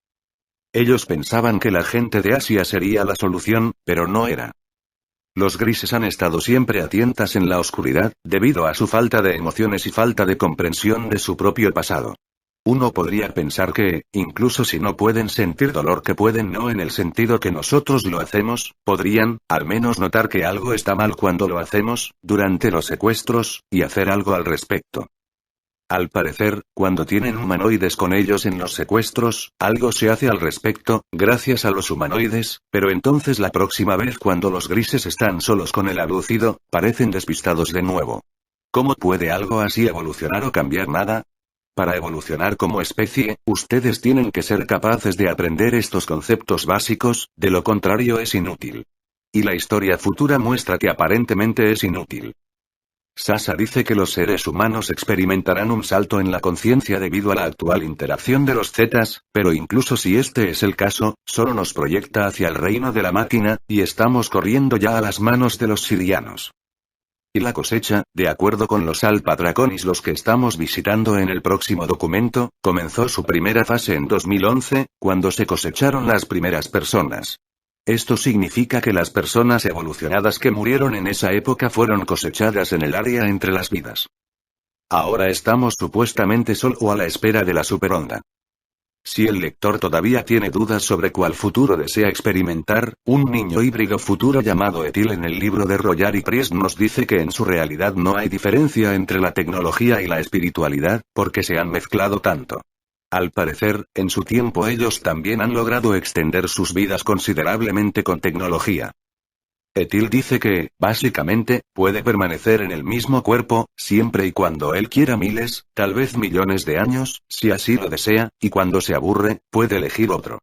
Ellos pensaban que la gente de Asia sería la solución, pero no era. Los grises han estado siempre a tientas en la oscuridad, debido a su falta de emociones y falta de comprensión de su propio pasado. Uno podría pensar que, incluso si no pueden sentir dolor, que pueden no en el sentido que nosotros lo hacemos, podrían, al menos notar que algo está mal cuando lo hacemos, durante los secuestros, y hacer algo al respecto. Al parecer, cuando tienen humanoides con ellos en los secuestros, algo se hace al respecto, gracias a los humanoides, pero entonces la próxima vez cuando los grises están solos con el abducido, parecen despistados de nuevo. ¿Cómo puede algo así evolucionar o cambiar nada? Para evolucionar como especie, ustedes tienen que ser capaces de aprender estos conceptos básicos, de lo contrario es inútil. Y la historia futura muestra que aparentemente es inútil. Sasha dice que los seres humanos experimentarán un salto en la conciencia debido a la actual interacción de los Zetas, pero incluso si este es el caso, solo nos proyecta hacia el reino de la máquina, y estamos corriendo ya a las manos de los sirianos. Y la cosecha, de acuerdo con los Alpha Draconis, los que estamos visitando en el próximo documento, comenzó su primera fase en 2011, cuando se cosecharon las primeras personas. Esto significa que las personas evolucionadas que murieron en esa época fueron cosechadas en el área entre las vidas. Ahora estamos supuestamente solo a la espera de la superonda. Si el lector todavía tiene dudas sobre cuál futuro desea experimentar, un niño híbrido futuro llamado Etil en el libro de Royal y Priest nos dice que en su realidad no hay diferencia entre la tecnología y la espiritualidad, porque se han mezclado tanto. Al parecer, en su tiempo ellos también han logrado extender sus vidas considerablemente con tecnología. Etil dice que, básicamente, puede permanecer en el mismo cuerpo, siempre y cuando él quiera miles, tal vez millones de años, si así lo desea, y cuando se aburre, puede elegir otro.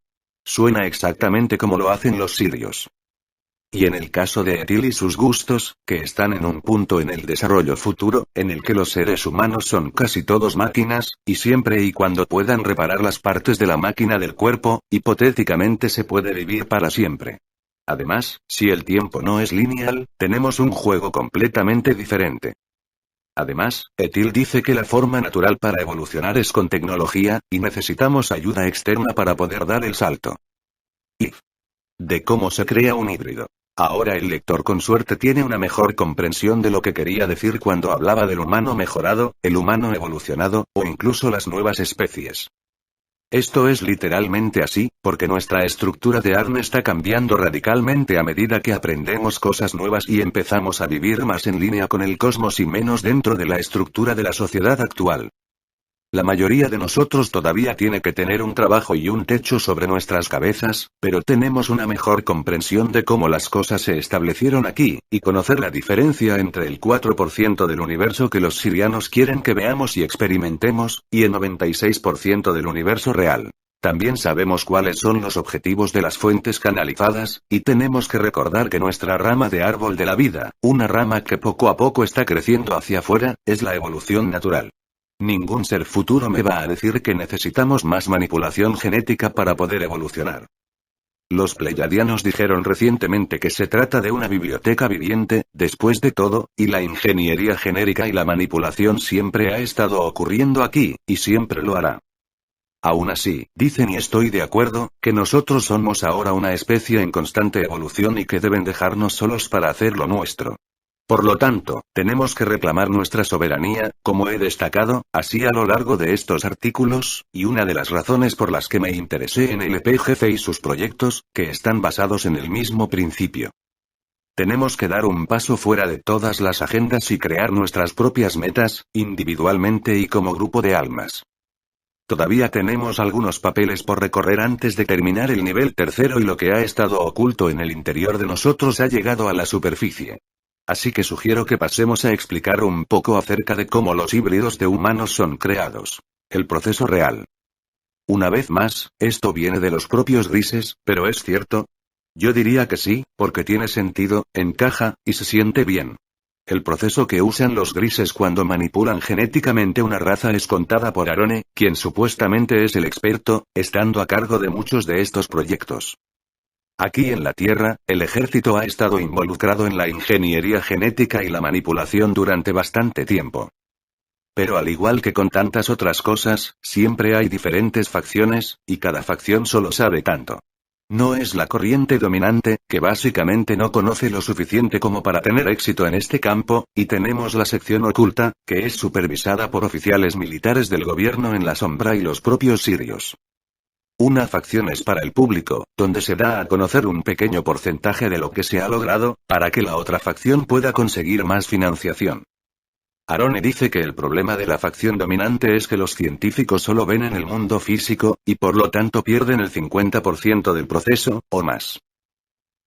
Suena exactamente como lo hacen los sirios. Y en el caso de Etil y sus gustos, que están en un punto en el desarrollo futuro, en el que los seres humanos son casi todos máquinas, y siempre y cuando puedan reparar las partes de la máquina del cuerpo, hipotéticamente se puede vivir para siempre. Además, si el tiempo no es lineal, tenemos un juego completamente diferente. Además, Etil dice que la forma natural para evolucionar es con tecnología, y necesitamos ayuda externa para poder dar el salto. Y de cómo se crea un híbrido. Ahora el lector con suerte tiene una mejor comprensión de lo que quería decir cuando hablaba del humano mejorado, el humano evolucionado, o incluso las nuevas especies. Esto es literalmente así, porque nuestra estructura de ADN está cambiando radicalmente a medida que aprendemos cosas nuevas y empezamos a vivir más en línea con el cosmos y menos dentro de la estructura de la sociedad actual. La mayoría de nosotros todavía tiene que tener un trabajo y un techo sobre nuestras cabezas, pero tenemos una mejor comprensión de cómo las cosas se establecieron aquí, y conocer la diferencia entre el 4% del universo que los sirianos quieren que veamos y experimentemos, y el 96% del universo real. También sabemos cuáles son los objetivos de las fuentes canalizadas, y tenemos que recordar que nuestra rama de árbol de la vida, una rama que poco a poco está creciendo hacia afuera, es la evolución natural. Ningún ser futuro me va a decir que necesitamos más manipulación genética para poder evolucionar. Los pleiadianos dijeron recientemente que se trata de una biblioteca viviente, después de todo, y la ingeniería genérica y la manipulación siempre ha estado ocurriendo aquí, y siempre lo hará. Aún así, dicen y estoy de acuerdo, que nosotros somos ahora una especie en constante evolución y que deben dejarnos solos para hacer lo nuestro. Por lo tanto, tenemos que reclamar nuestra soberanía, como he destacado, así a lo largo de estos artículos, y una de las razones por las que me interesé en el EPGF y sus proyectos, que están basados en el mismo principio. Tenemos que dar un paso fuera de todas las agendas y crear nuestras propias metas, individualmente y como grupo de almas. Todavía tenemos algunos papeles por recorrer antes de terminar el nivel tercero y lo que ha estado oculto en el interior de nosotros ha llegado a la superficie. Así que sugiero que pasemos a explicar un poco acerca de cómo los híbridos de humanos son creados. El proceso real. Una vez más, esto viene de los propios grises, pero ¿es cierto? Yo diría que sí, porque tiene sentido, encaja, y se siente bien. El proceso que usan los grises cuando manipulan genéticamente una raza es contada por Arone, quien supuestamente es el experto, estando a cargo de muchos de estos proyectos. Aquí en la Tierra, el ejército ha estado involucrado en la ingeniería genética y la manipulación durante bastante tiempo. Pero al igual que con tantas otras cosas, siempre hay diferentes facciones, y cada facción solo sabe tanto. No es la corriente dominante, que básicamente no conoce lo suficiente como para tener éxito en este campo, y tenemos la sección oculta, que es supervisada por oficiales militares del gobierno en la sombra y los propios sirios. Una facción es para el público, donde se da a conocer un pequeño porcentaje de lo que se ha logrado, para que la otra facción pueda conseguir más financiación. Arone dice que el problema de la facción dominante es que los científicos solo ven en el mundo físico, y por lo tanto pierden el 50% del proceso, o más.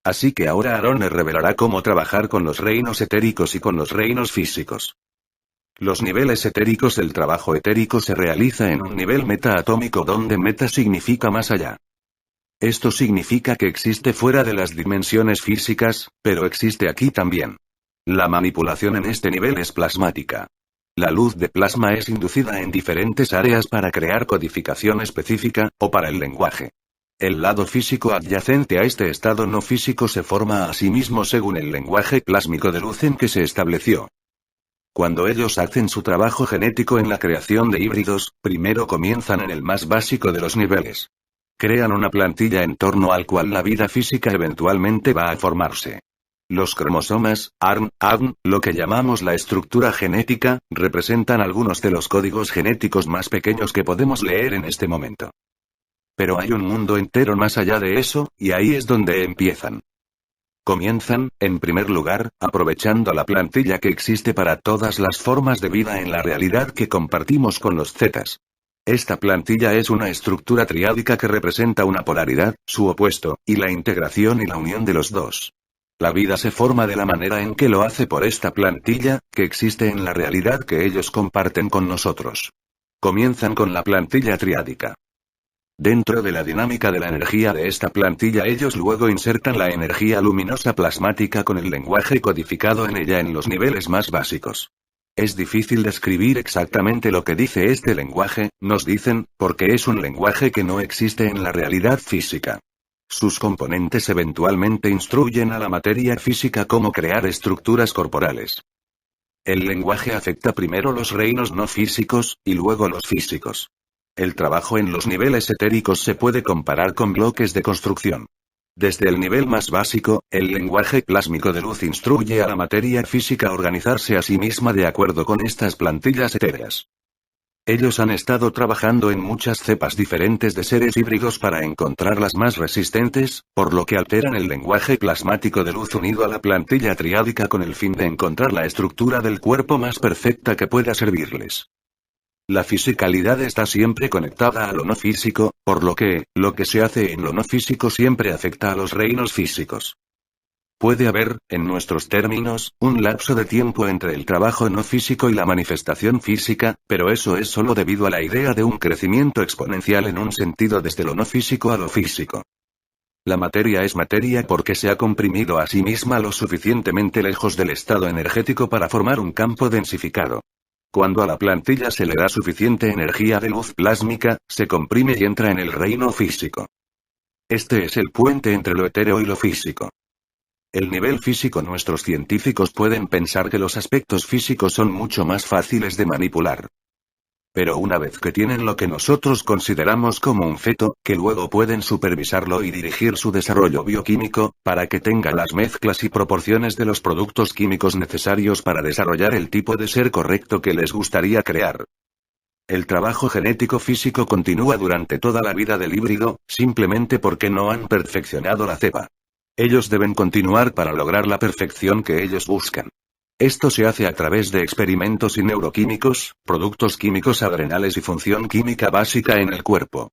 Así que ahora Arone revelará cómo trabajar con los reinos etéricos y con los reinos físicos. Los niveles etéricos. El trabajo etérico se realiza en un nivel metaatómico donde meta significa más allá. Esto significa que existe fuera de las dimensiones físicas, pero existe aquí también. La manipulación en este nivel es plasmática. La luz de plasma es inducida en diferentes áreas para crear codificación específica, o para el lenguaje. El lado físico adyacente a este estado no físico se forma a sí mismo según el lenguaje plásmico de luz en que se estableció. Cuando ellos hacen su trabajo genético en la creación de híbridos, primero comienzan en el más básico de los niveles. Crean una plantilla en torno al cual la vida física eventualmente va a formarse. Los cromosomas, ADN, lo que llamamos la estructura genética, representan algunos de los códigos genéticos más pequeños que podemos leer en este momento. Pero hay un mundo entero más allá de eso, y ahí es donde empiezan. Comienzan, en primer lugar, aprovechando la plantilla que existe para todas las formas de vida en la realidad que compartimos con los Zetas. Esta plantilla es una estructura triádica que representa una polaridad, su opuesto, y la integración y la unión de los dos. La vida se forma de la manera en que lo hace por esta plantilla, que existe en la realidad que ellos comparten con nosotros. Comienzan con la plantilla triádica. Dentro de la dinámica de la energía de esta plantilla ellos luego insertan la energía luminosa plasmática con el lenguaje codificado en ella en los niveles más básicos. Es difícil describir exactamente lo que dice este lenguaje, nos dicen, porque es un lenguaje que no existe en la realidad física. Sus componentes eventualmente instruyen a la materia física cómo crear estructuras corporales. El lenguaje afecta primero los reinos no físicos, y luego los físicos. El trabajo en los niveles etéricos se puede comparar con bloques de construcción. Desde el nivel más básico, el lenguaje plásmico de luz instruye a la materia física a organizarse a sí misma de acuerdo con estas plantillas etéreas. Ellos han estado trabajando en muchas cepas diferentes de seres híbridos para encontrar las más resistentes, por lo que alteran el lenguaje plasmático de luz unido a la plantilla triádica con el fin de encontrar la estructura del cuerpo más perfecta que pueda servirles. La fisicalidad está siempre conectada a lo no físico, por lo que se hace en lo no físico siempre afecta a los reinos físicos. Puede haber, en nuestros términos, un lapso de tiempo entre el trabajo no físico y la manifestación física, pero eso es solo debido a la idea de un crecimiento exponencial en un sentido desde lo no físico a lo físico. La materia es materia porque se ha comprimido a sí misma lo suficientemente lejos del estado energético para formar un campo densificado. Cuando a la plantilla se le da suficiente energía de luz plásmica, se comprime y entra en el reino físico. Este es el puente entre lo etéreo y lo físico. El nivel físico. Nuestros científicos pueden pensar que los aspectos físicos son mucho más fáciles de manipular. Pero una vez que tienen lo que nosotros consideramos como un feto, que luego pueden supervisarlo y dirigir su desarrollo bioquímico, para que tenga las mezclas y proporciones de los productos químicos necesarios para desarrollar el tipo de ser correcto que les gustaría crear. El trabajo genético físico continúa durante toda la vida del híbrido, simplemente porque no han perfeccionado la cepa. Ellos deben continuar para lograr la perfección que ellos buscan. Esto se hace a través de experimentos y neuroquímicos, productos químicos adrenales y función química básica en el cuerpo.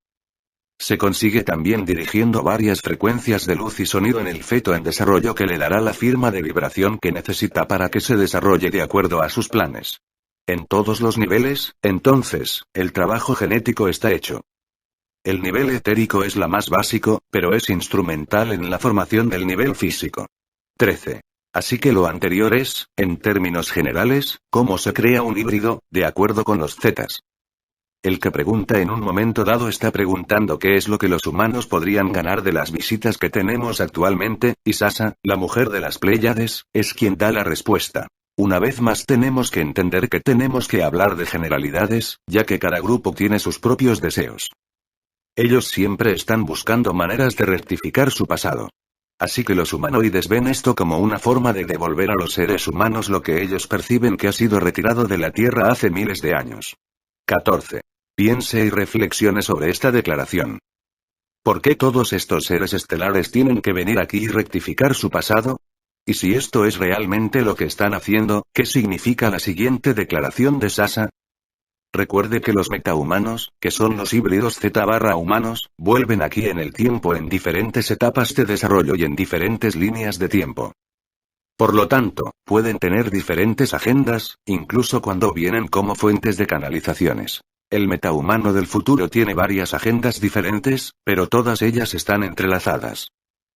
Se consigue también dirigiendo varias frecuencias de luz y sonido en el feto en desarrollo que le dará la firma de vibración que necesita para que se desarrolle de acuerdo a sus planes. En todos los niveles, entonces, el trabajo genético está hecho. El nivel etérico es la más básico, pero es instrumental en la formación del nivel físico. 13. Así que lo anterior es, en términos generales, cómo se crea un híbrido, de acuerdo con los zetas. El que pregunta en un momento dado está preguntando qué es lo que los humanos podrían ganar de las visitas que tenemos actualmente, y Sasa, la mujer de las Pléyades, es quien da la respuesta. Una vez más tenemos que entender que tenemos que hablar de generalidades, ya que cada grupo tiene sus propios deseos. Ellos siempre están buscando maneras de rectificar su pasado. Así que los humanoides ven esto como una forma de devolver a los seres humanos lo que ellos perciben que ha sido retirado de la Tierra hace miles de años. 14. Piense y reflexione sobre esta declaración. ¿Por qué todos estos seres estelares tienen que venir aquí y rectificar su pasado? Y si esto es realmente lo que están haciendo, ¿qué significa la siguiente declaración de Sasa? Recuerde que los metahumanos, que son los híbridos Z/humanos, vuelven aquí en el tiempo en diferentes etapas de desarrollo y en diferentes líneas de tiempo. Por lo tanto, pueden tener diferentes agendas, incluso cuando vienen como fuentes de canalizaciones. El metahumano del futuro tiene varias agendas diferentes, pero todas ellas están entrelazadas.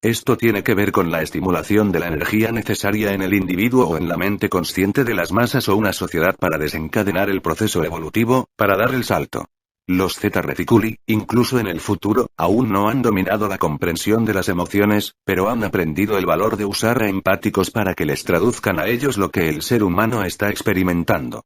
Esto tiene que ver con la estimulación de la energía necesaria en el individuo o en la mente consciente de las masas o una sociedad para desencadenar el proceso evolutivo, para dar el salto. Los Zeta Reticuli, incluso en el futuro, aún no han dominado la comprensión de las emociones, pero han aprendido el valor de usar a empáticos para que les traduzcan a ellos lo que el ser humano está experimentando.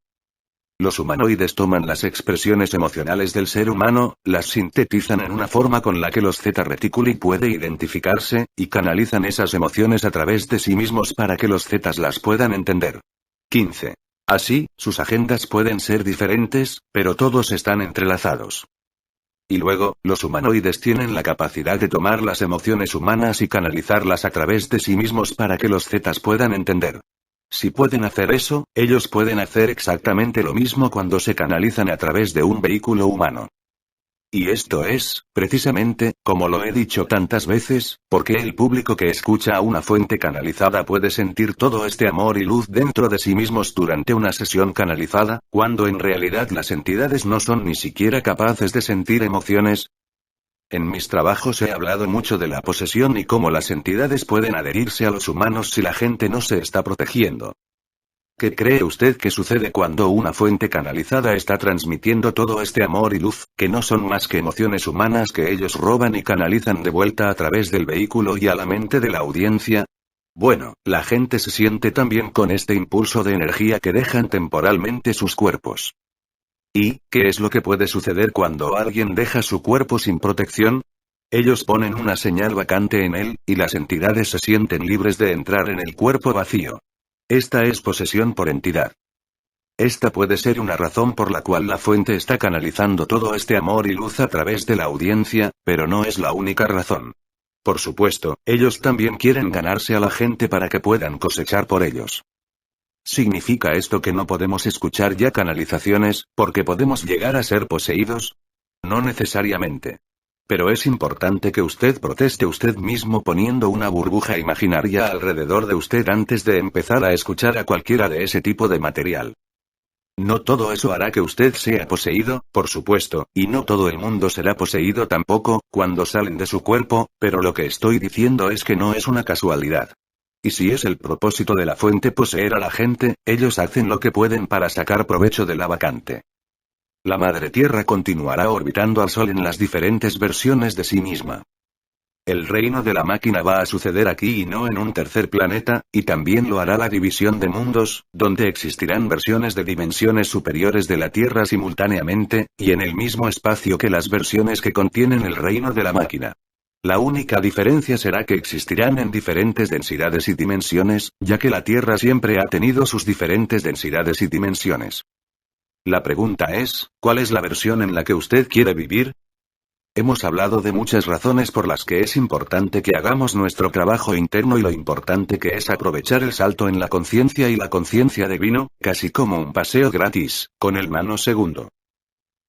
Los humanoides toman las expresiones emocionales del ser humano, las sintetizan en una forma con la que los Zeta Reticuli puede identificarse, y canalizan esas emociones a través de sí mismos para que los Zetas las puedan entender. 15. Así, sus agendas pueden ser diferentes, pero todos están entrelazados. Y luego, los humanoides tienen la capacidad de tomar las emociones humanas y canalizarlas a través de sí mismos para que los Zetas puedan entender. Si pueden hacer eso, ellos pueden hacer exactamente lo mismo cuando se canalizan a través de un vehículo humano. Y esto es, precisamente, como lo he dicho tantas veces, porque el público que escucha a una fuente canalizada puede sentir todo este amor y luz dentro de sí mismos durante una sesión canalizada, cuando en realidad las entidades no son ni siquiera capaces de sentir emociones. En mis trabajos he hablado mucho de la posesión y cómo las entidades pueden adherirse a los humanos si la gente no se está protegiendo. ¿Qué cree usted que sucede cuando una fuente canalizada está transmitiendo todo este amor y luz, que no son más que emociones humanas que ellos roban y canalizan de vuelta a través del vehículo y a la mente de la audiencia? Bueno, la gente se siente también con este impulso de energía que dejan temporalmente sus cuerpos. ¿Y qué es lo que puede suceder cuando alguien deja su cuerpo sin protección? Ellos ponen una señal vacante en él, y las entidades se sienten libres de entrar en el cuerpo vacío. Esta es posesión por entidad. Esta puede ser una razón por la cual la fuente está canalizando todo este amor y luz a través de la audiencia, pero no es la única razón. Por supuesto, ellos también quieren ganarse a la gente para que puedan cosechar por ellos. ¿Significa esto que no podemos escuchar ya canalizaciones, porque podemos llegar a ser poseídos? No necesariamente. Pero es importante que usted proteste usted mismo poniendo una burbuja imaginaria alrededor de usted antes de empezar a escuchar a cualquiera de ese tipo de material. No todo eso hará que usted sea poseído, por supuesto, y no todo el mundo será poseído tampoco, cuando salen de su cuerpo, pero lo que estoy diciendo es que no es una casualidad. Y si es el propósito de la fuente poseer a la gente, ellos hacen lo que pueden para sacar provecho de la vacante. La Madre Tierra continuará orbitando al Sol en las diferentes versiones de sí misma. El reino de la máquina va a suceder aquí y no en un tercer planeta, y también lo hará la división de mundos, donde existirán versiones de dimensiones superiores de la Tierra simultáneamente, y en el mismo espacio que las versiones que contienen el reino de la máquina. La única diferencia será que existirán en diferentes densidades y dimensiones, ya que la Tierra siempre ha tenido sus diferentes densidades y dimensiones. La pregunta es, ¿cuál es la versión en la que usted quiere vivir? Hemos hablado de muchas razones por las que es importante que hagamos nuestro trabajo interno y lo importante que es aprovechar el salto en la conciencia y la conciencia divino, casi como un paseo gratis, con el mano segundo.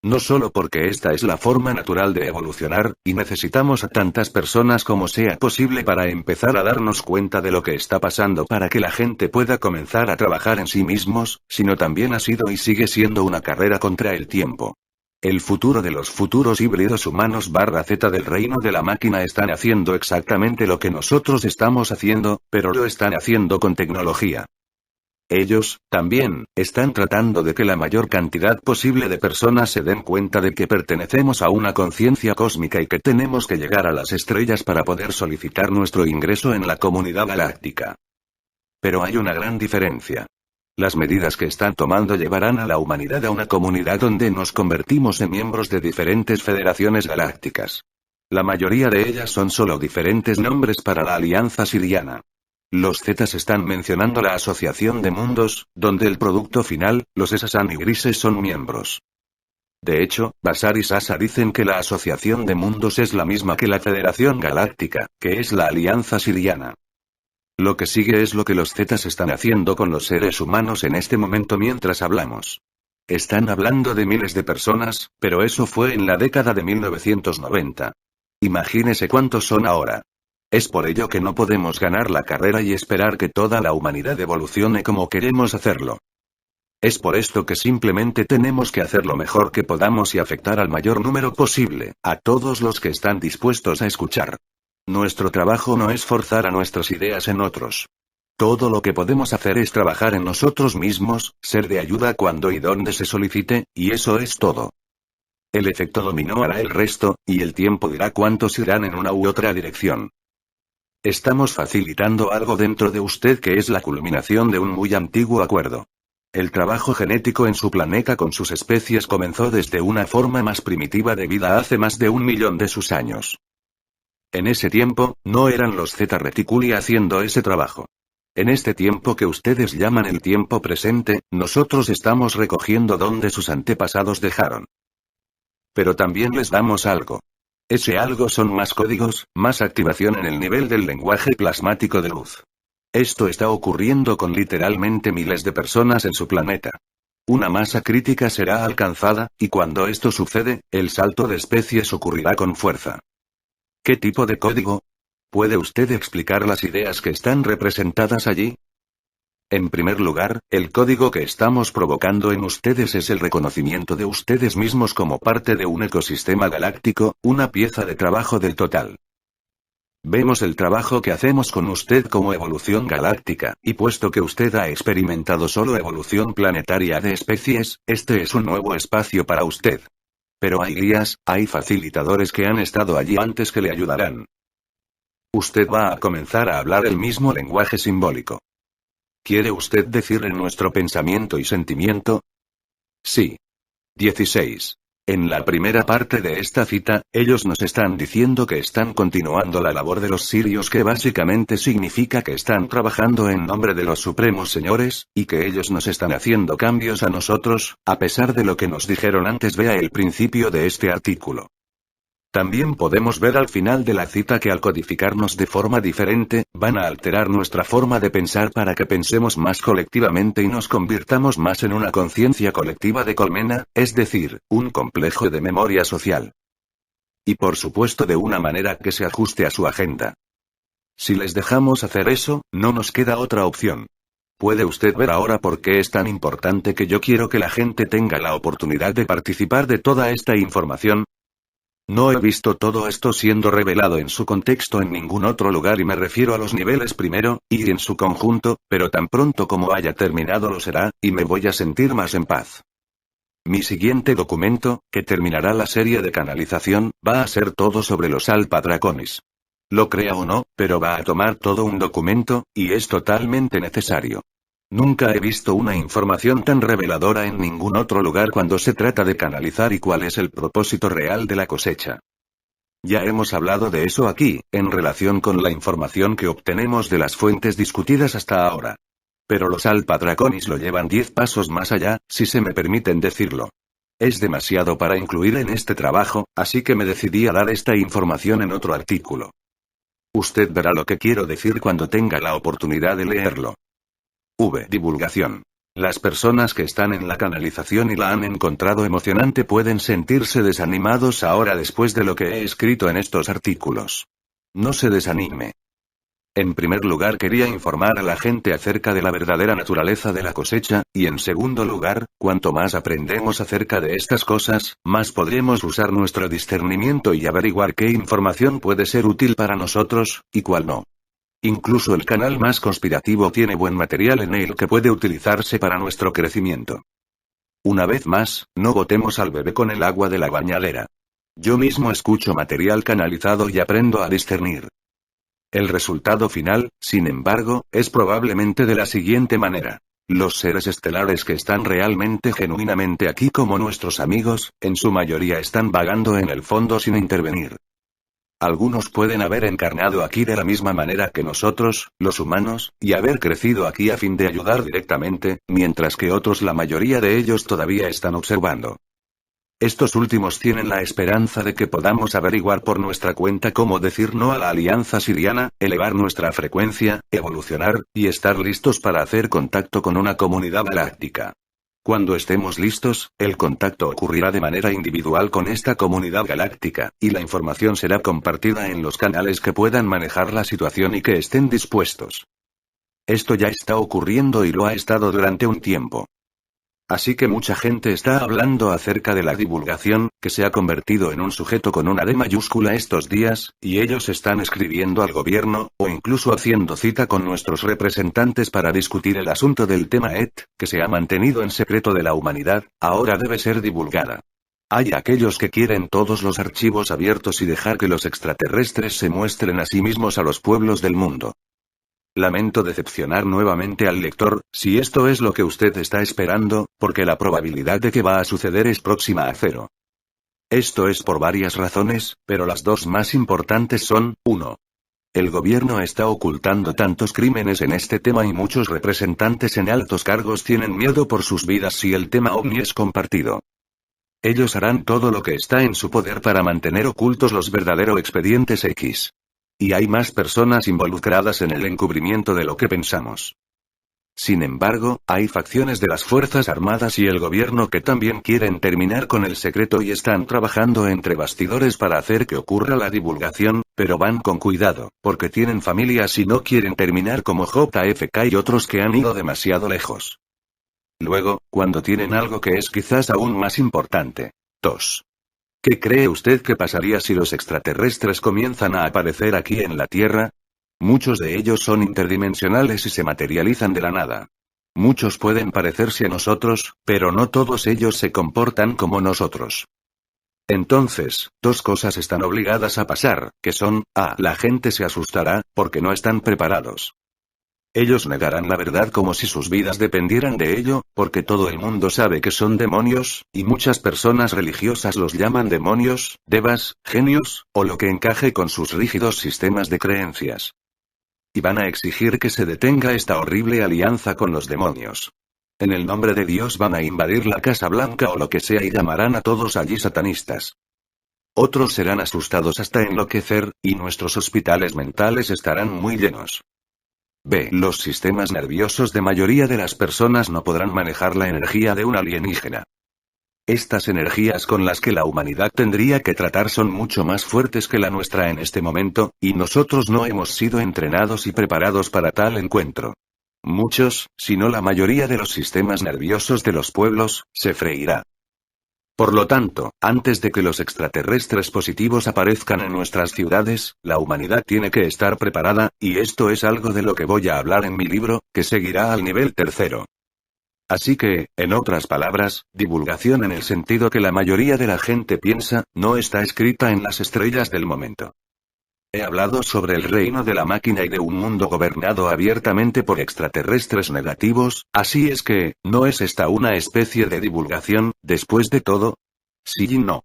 No solo porque esta es la forma natural de evolucionar, y necesitamos a tantas personas como sea posible para empezar a darnos cuenta de lo que está pasando para que la gente pueda comenzar a trabajar en sí mismos, sino también ha sido y sigue siendo una carrera contra el tiempo. El futuro de los futuros híbridos humanos /Z del reino de la máquina están haciendo exactamente lo que nosotros estamos haciendo, pero lo están haciendo con tecnología. Ellos, también, están tratando de que la mayor cantidad posible de personas se den cuenta de que pertenecemos a una conciencia cósmica y que tenemos que llegar a las estrellas para poder solicitar nuestro ingreso en la comunidad galáctica. Pero hay una gran diferencia. Las medidas que están tomando llevarán a la humanidad a una comunidad donde nos convertimos en miembros de diferentes federaciones galácticas. La mayoría de ellas son solo diferentes nombres para la Alianza Siriana. Los Zetas están mencionando la Asociación de Mundos, donde el producto final, los Esasan y Grises son miembros. De hecho, Basar y Sasa dicen que la Asociación de Mundos es la misma que la Federación Galáctica, que es la Alianza Siriana. Lo que sigue es lo que los Zetas están haciendo con los seres humanos en este momento mientras hablamos. Están hablando de miles de personas, pero eso fue en la década de 1990. Imagínese cuántos son ahora. Es por ello que no podemos ganar la carrera y esperar que toda la humanidad evolucione como queremos hacerlo. Es por esto que simplemente tenemos que hacer lo mejor que podamos y afectar al mayor número posible, a todos los que están dispuestos a escuchar. Nuestro trabajo no es forzar a nuestras ideas en otros. Todo lo que podemos hacer es trabajar en nosotros mismos, ser de ayuda cuando y donde se solicite, y eso es todo. El efecto dominó hará el resto, y el tiempo dirá cuántos irán en una u otra dirección. Estamos facilitando algo dentro de usted que es la culminación de un muy antiguo acuerdo. El trabajo genético en su planeta con sus especies comenzó desde una forma más primitiva de vida hace más de 1 millón de sus años. En ese tiempo, no eran los Zeta Reticuli haciendo ese trabajo. En este tiempo que ustedes llaman el tiempo presente, nosotros estamos recogiendo donde sus antepasados dejaron. Pero también les damos algo. Ese algo son más códigos, más activación en el nivel del lenguaje plasmático de luz. Esto está ocurriendo con literalmente miles de personas en su planeta. Una masa crítica será alcanzada, y cuando esto sucede, el salto de especies ocurrirá con fuerza. ¿Qué tipo de código? ¿Puede usted explicar las ideas que están representadas allí? En primer lugar, el código que estamos provocando en ustedes es el reconocimiento de ustedes mismos como parte de un ecosistema galáctico, una pieza de trabajo del total. Vemos el trabajo que hacemos con usted como evolución galáctica, y puesto que usted ha experimentado solo evolución planetaria de especies, este es un nuevo espacio para usted. Pero hay guías, hay facilitadores que han estado allí antes que le ayudarán. Usted va a comenzar a hablar el mismo lenguaje simbólico. ¿Quiere usted decir en nuestro pensamiento y sentimiento? Sí. 16. En la primera parte de esta cita, ellos nos están diciendo que están continuando la labor de los sirios, que básicamente significa que están trabajando en nombre de los supremos señores, y que ellos nos están haciendo cambios a nosotros, a pesar de lo que nos dijeron antes. Vea el principio de este artículo. También podemos ver al final de la cita que al codificarnos de forma diferente, van a alterar nuestra forma de pensar para que pensemos más colectivamente y nos convirtamos más en una conciencia colectiva de colmena, es decir, un complejo de memoria social. Y por supuesto de una manera que se ajuste a su agenda. Si les dejamos hacer eso, no nos queda otra opción. ¿Puede usted ver ahora por qué es tan importante que yo quiero que la gente tenga la oportunidad de participar de toda esta información? No he visto todo esto siendo revelado en su contexto en ningún otro lugar, y me refiero a los niveles primero, y en su conjunto, pero tan pronto como haya terminado lo será, y me voy a sentir más en paz. Mi siguiente documento, que terminará la serie de canalización, va a ser todo sobre los Alpha Draconis. Lo crea o no, pero va a tomar todo un documento, y es totalmente necesario. Nunca he visto una información tan reveladora en ningún otro lugar cuando se trata de canalizar y cuál es el propósito real de la cosecha. Ya hemos hablado de eso aquí, en relación con la información que obtenemos de las fuentes discutidas hasta ahora. Pero los Alpha Draconis lo llevan 10 pasos más allá, si se me permiten decirlo. Es demasiado para incluir en este trabajo, así que me decidí a dar esta información en otro artículo. Usted verá lo que quiero decir cuando tenga la oportunidad de leerlo. Divulgación. Las personas que están en la canalización y la han encontrado emocionante pueden sentirse desanimados ahora después de lo que he escrito en estos artículos. No se desanime. En primer lugar, quería informar a la gente acerca de la verdadera naturaleza de la cosecha, y en segundo lugar, cuanto más aprendemos acerca de estas cosas, más podremos usar nuestro discernimiento y averiguar qué información puede ser útil para nosotros, y cuál no. Incluso el canal más conspirativo tiene buen material en él que puede utilizarse para nuestro crecimiento. Una vez más, no botemos al bebé con el agua de la bañadera. Yo mismo escucho material canalizado y aprendo a discernir. El resultado final, sin embargo, es probablemente de la siguiente manera. Los seres estelares que están realmente genuinamente aquí como nuestros amigos, en su mayoría están vagando en el fondo sin intervenir. Algunos pueden haber encarnado aquí de la misma manera que nosotros, los humanos, y haber crecido aquí a fin de ayudar directamente, mientras que otros, la mayoría de ellos, todavía están observando. Estos últimos tienen la esperanza de que podamos averiguar por nuestra cuenta cómo decir no a la alianza siriana, elevar nuestra frecuencia, evolucionar, y estar listos para hacer contacto con una comunidad galáctica. Cuando estemos listos, el contacto ocurrirá de manera individual con esta comunidad galáctica, y la información será compartida en los canales que puedan manejar la situación y que estén dispuestos. Esto ya está ocurriendo y lo ha estado durante un tiempo. Así que mucha gente está hablando acerca de la divulgación, que se ha convertido en un sujeto con una D mayúscula estos días, y ellos están escribiendo al gobierno, o incluso haciendo cita con nuestros representantes para discutir el asunto del tema que se ha mantenido en secreto de la humanidad, ahora debe ser divulgada. Hay aquellos que quieren todos los archivos abiertos y dejar que los extraterrestres se muestren a sí mismos a los pueblos del mundo. Lamento decepcionar nuevamente al lector, si esto es lo que usted está esperando, porque la probabilidad de que va a suceder es próxima a 0. Esto es por varias razones, pero las dos más importantes son, 1. El gobierno está ocultando tantos crímenes en este tema y muchos representantes en altos cargos tienen miedo por sus vidas si el tema ovni es compartido. Ellos harán todo lo que está en su poder para mantener ocultos los verdaderos expedientes X. Y hay más personas involucradas en el encubrimiento de lo que pensamos. Sin embargo, hay facciones de las Fuerzas Armadas y el gobierno que también quieren terminar con el secreto y están trabajando entre bastidores para hacer que ocurra la divulgación, pero van con cuidado, porque tienen familias y no quieren terminar como JFK y otros que han ido demasiado lejos. Luego, cuando tienen algo que es quizás aún más importante. 2. ¿Qué cree usted que pasaría si los extraterrestres comienzan a aparecer aquí en la Tierra? Muchos de ellos son interdimensionales y se materializan de la nada. Muchos pueden parecerse a nosotros, pero no todos ellos se comportan como nosotros. Entonces, dos cosas están obligadas a pasar, que son, a, la gente se asustará, porque no están preparados. Ellos negarán la verdad como si sus vidas dependieran de ello, porque todo el mundo sabe que son demonios, y muchas personas religiosas los llaman demonios, devas, genios, o lo que encaje con sus rígidos sistemas de creencias. Y van a exigir que se detenga esta horrible alianza con los demonios. En el nombre de Dios van a invadir la Casa Blanca o lo que sea y llamarán a todos allí satanistas. Otros serán asustados hasta enloquecer, y nuestros hospitales mentales estarán muy llenos. B. Los sistemas nerviosos de mayoría de las personas no podrán manejar la energía de un alienígena. Estas energías con las que la humanidad tendría que tratar son mucho más fuertes que la nuestra en este momento, y nosotros no hemos sido entrenados y preparados para tal encuentro. Muchos, si no la mayoría de los sistemas nerviosos de los pueblos, se freirá. Por lo tanto, antes de que los extraterrestres positivos aparezcan en nuestras ciudades, la humanidad tiene que estar preparada, y esto es algo de lo que voy a hablar en mi libro, que seguirá al nivel 3. Así que, en otras palabras, divulgación en el sentido que la mayoría de la gente piensa, no está escrita en las estrellas del momento. He hablado sobre el reino de la máquina y de un mundo gobernado abiertamente por extraterrestres negativos, así es que, ¿no es esta una especie de divulgación, después de todo? Sí y no.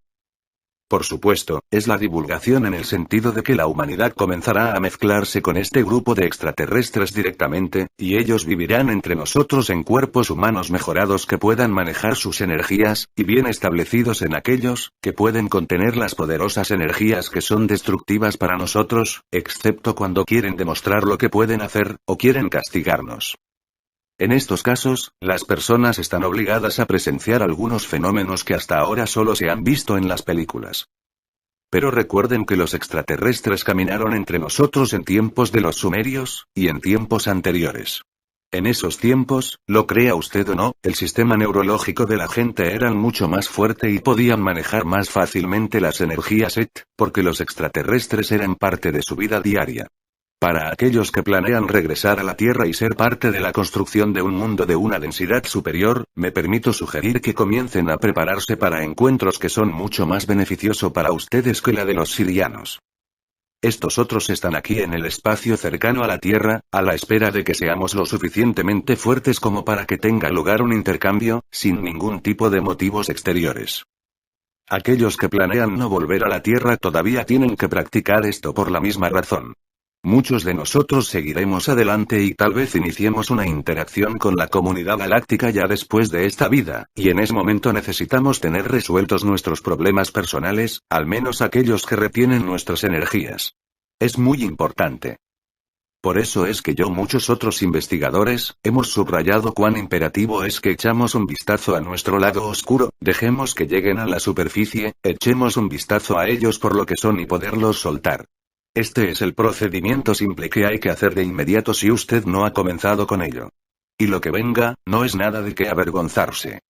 Por supuesto, es la divulgación en el sentido de que la humanidad comenzará a mezclarse con este grupo de extraterrestres directamente, y ellos vivirán entre nosotros en cuerpos humanos mejorados que puedan manejar sus energías, y bien establecidos en aquellos, que pueden contener las poderosas energías que son destructivas para nosotros, excepto cuando quieren demostrar lo que pueden hacer, o quieren castigarnos. En estos casos, las personas están obligadas a presenciar algunos fenómenos que hasta ahora solo se han visto en las películas. Pero recuerden que los extraterrestres caminaron entre nosotros en tiempos de los sumerios, y en tiempos anteriores. En esos tiempos, lo crea usted o no, el sistema neurológico de la gente era mucho más fuerte y podían manejar más fácilmente las energías ET, porque los extraterrestres eran parte de su vida diaria. Para aquellos que planean regresar a la Tierra y ser parte de la construcción de un mundo de una densidad superior, me permito sugerir que comiencen a prepararse para encuentros que son mucho más beneficiosos para ustedes que la de los sirianos. Estos otros están aquí en el espacio cercano a la Tierra, a la espera de que seamos lo suficientemente fuertes como para que tenga lugar un intercambio, sin ningún tipo de motivos exteriores. Aquellos que planean no volver a la Tierra todavía tienen que practicar esto por la misma razón. Muchos de nosotros seguiremos adelante y tal vez iniciemos una interacción con la comunidad galáctica ya después de esta vida, y en ese momento necesitamos tener resueltos nuestros problemas personales, al menos aquellos que retienen nuestras energías. Es muy importante. Por eso es que yo y muchos otros investigadores, hemos subrayado cuán imperativo es que echamos un vistazo a nuestro lado oscuro, dejemos que lleguen a la superficie, echemos un vistazo a ellos por lo que son y poderlos soltar. Este es el procedimiento simple que hay que hacer de inmediato si usted no ha comenzado con ello. Y lo que venga, no es nada de qué avergonzarse.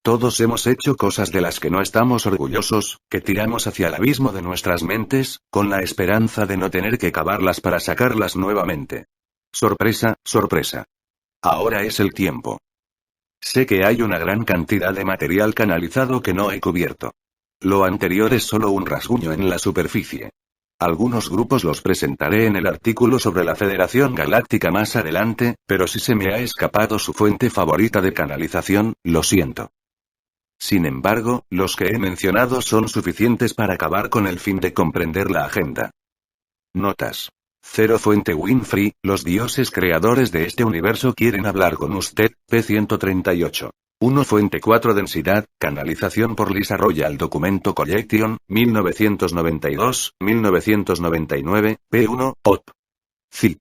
Todos hemos hecho cosas de las que no estamos orgullosos, que tiramos hacia el abismo de nuestras mentes, con la esperanza de no tener que cavarlas para sacarlas nuevamente. Sorpresa, sorpresa. Ahora es el tiempo. Sé que hay una gran cantidad de material canalizado que no he cubierto. Lo anterior es solo un rasguño en la superficie. Algunos grupos los presentaré en el artículo sobre la Federación Galáctica más adelante, pero si se me ha escapado su fuente favorita de canalización, lo siento. Sin embargo, los que he mencionado son suficientes para acabar con el fin de comprender la agenda. Notas. 0 Fuente Winfrey, los dioses creadores de este universo quieren hablar con usted, p138. 1 Fuente 4 Densidad, canalización por Lisa Royal Documento Collection, 1992, 1999, p1, op. Cit.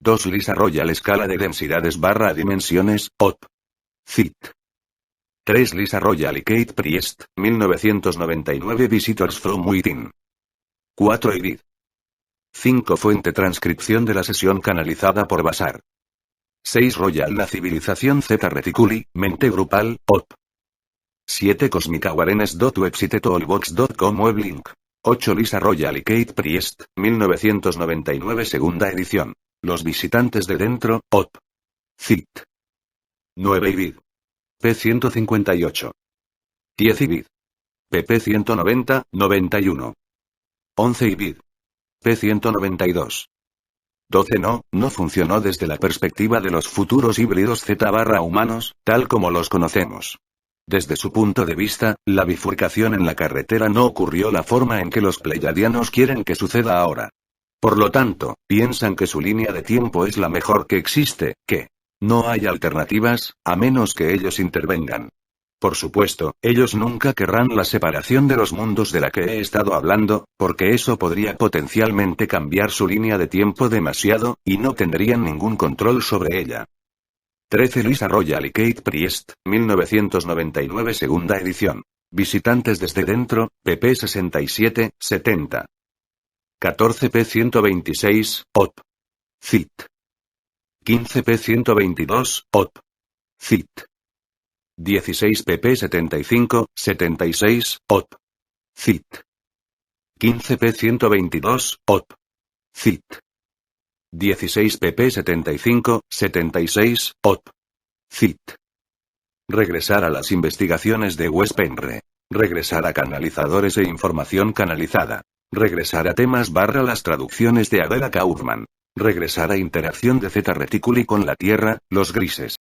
2 Lisa Royal escala de densidades barra dimensiones, OP. CIT. 3 Lisa Royal y Kate Priest, 1999 Visitors from Within. 4 Ibid. 5 Fuente transcripción de la sesión canalizada por Basar. 6 Royal la civilización Z Reticuli, mente grupal, OP. 7 Cosmic Awareness.website toolbox.com weblink. 8 Lisa Royal y Kate Priest, 1999 segunda edición. Los visitantes de dentro, OP. CIT. 9 Ibid. P158. 10 Ibid. PP 190, 91. 11 Ibid. P192. 12 no funcionó desde la perspectiva de los futuros híbridos Z-humanos, tal como los conocemos. Desde su punto de vista, la bifurcación en la carretera no ocurrió la forma en que los pleiadianos quieren que suceda ahora. Por lo tanto, piensan que su línea de tiempo es la mejor que existe, que no hay alternativas, a menos que ellos intervengan. Por supuesto, ellos nunca querrán la separación de los mundos de la que he estado hablando, porque eso podría potencialmente cambiar su línea de tiempo demasiado, y no tendrían ningún control sobre ella. 13 Lisa Royal y Kate Priest, 1999 segunda edición. Visitantes desde dentro, PP 67, 70. 14 P126, OP. CIT. 15 P122, OP. CIT. 16 PP 75, 76, OP. CIT. 15 P122, OP. CIT. 16 PP 75, 76, OP. CIT. Regresar a las investigaciones de Wes Penre. Regresar a canalizadores e información canalizada. Regresar a temas barra las traducciones de Adela Kaufman. Regresar a interacción de Z Reticuli con la Tierra, los grises.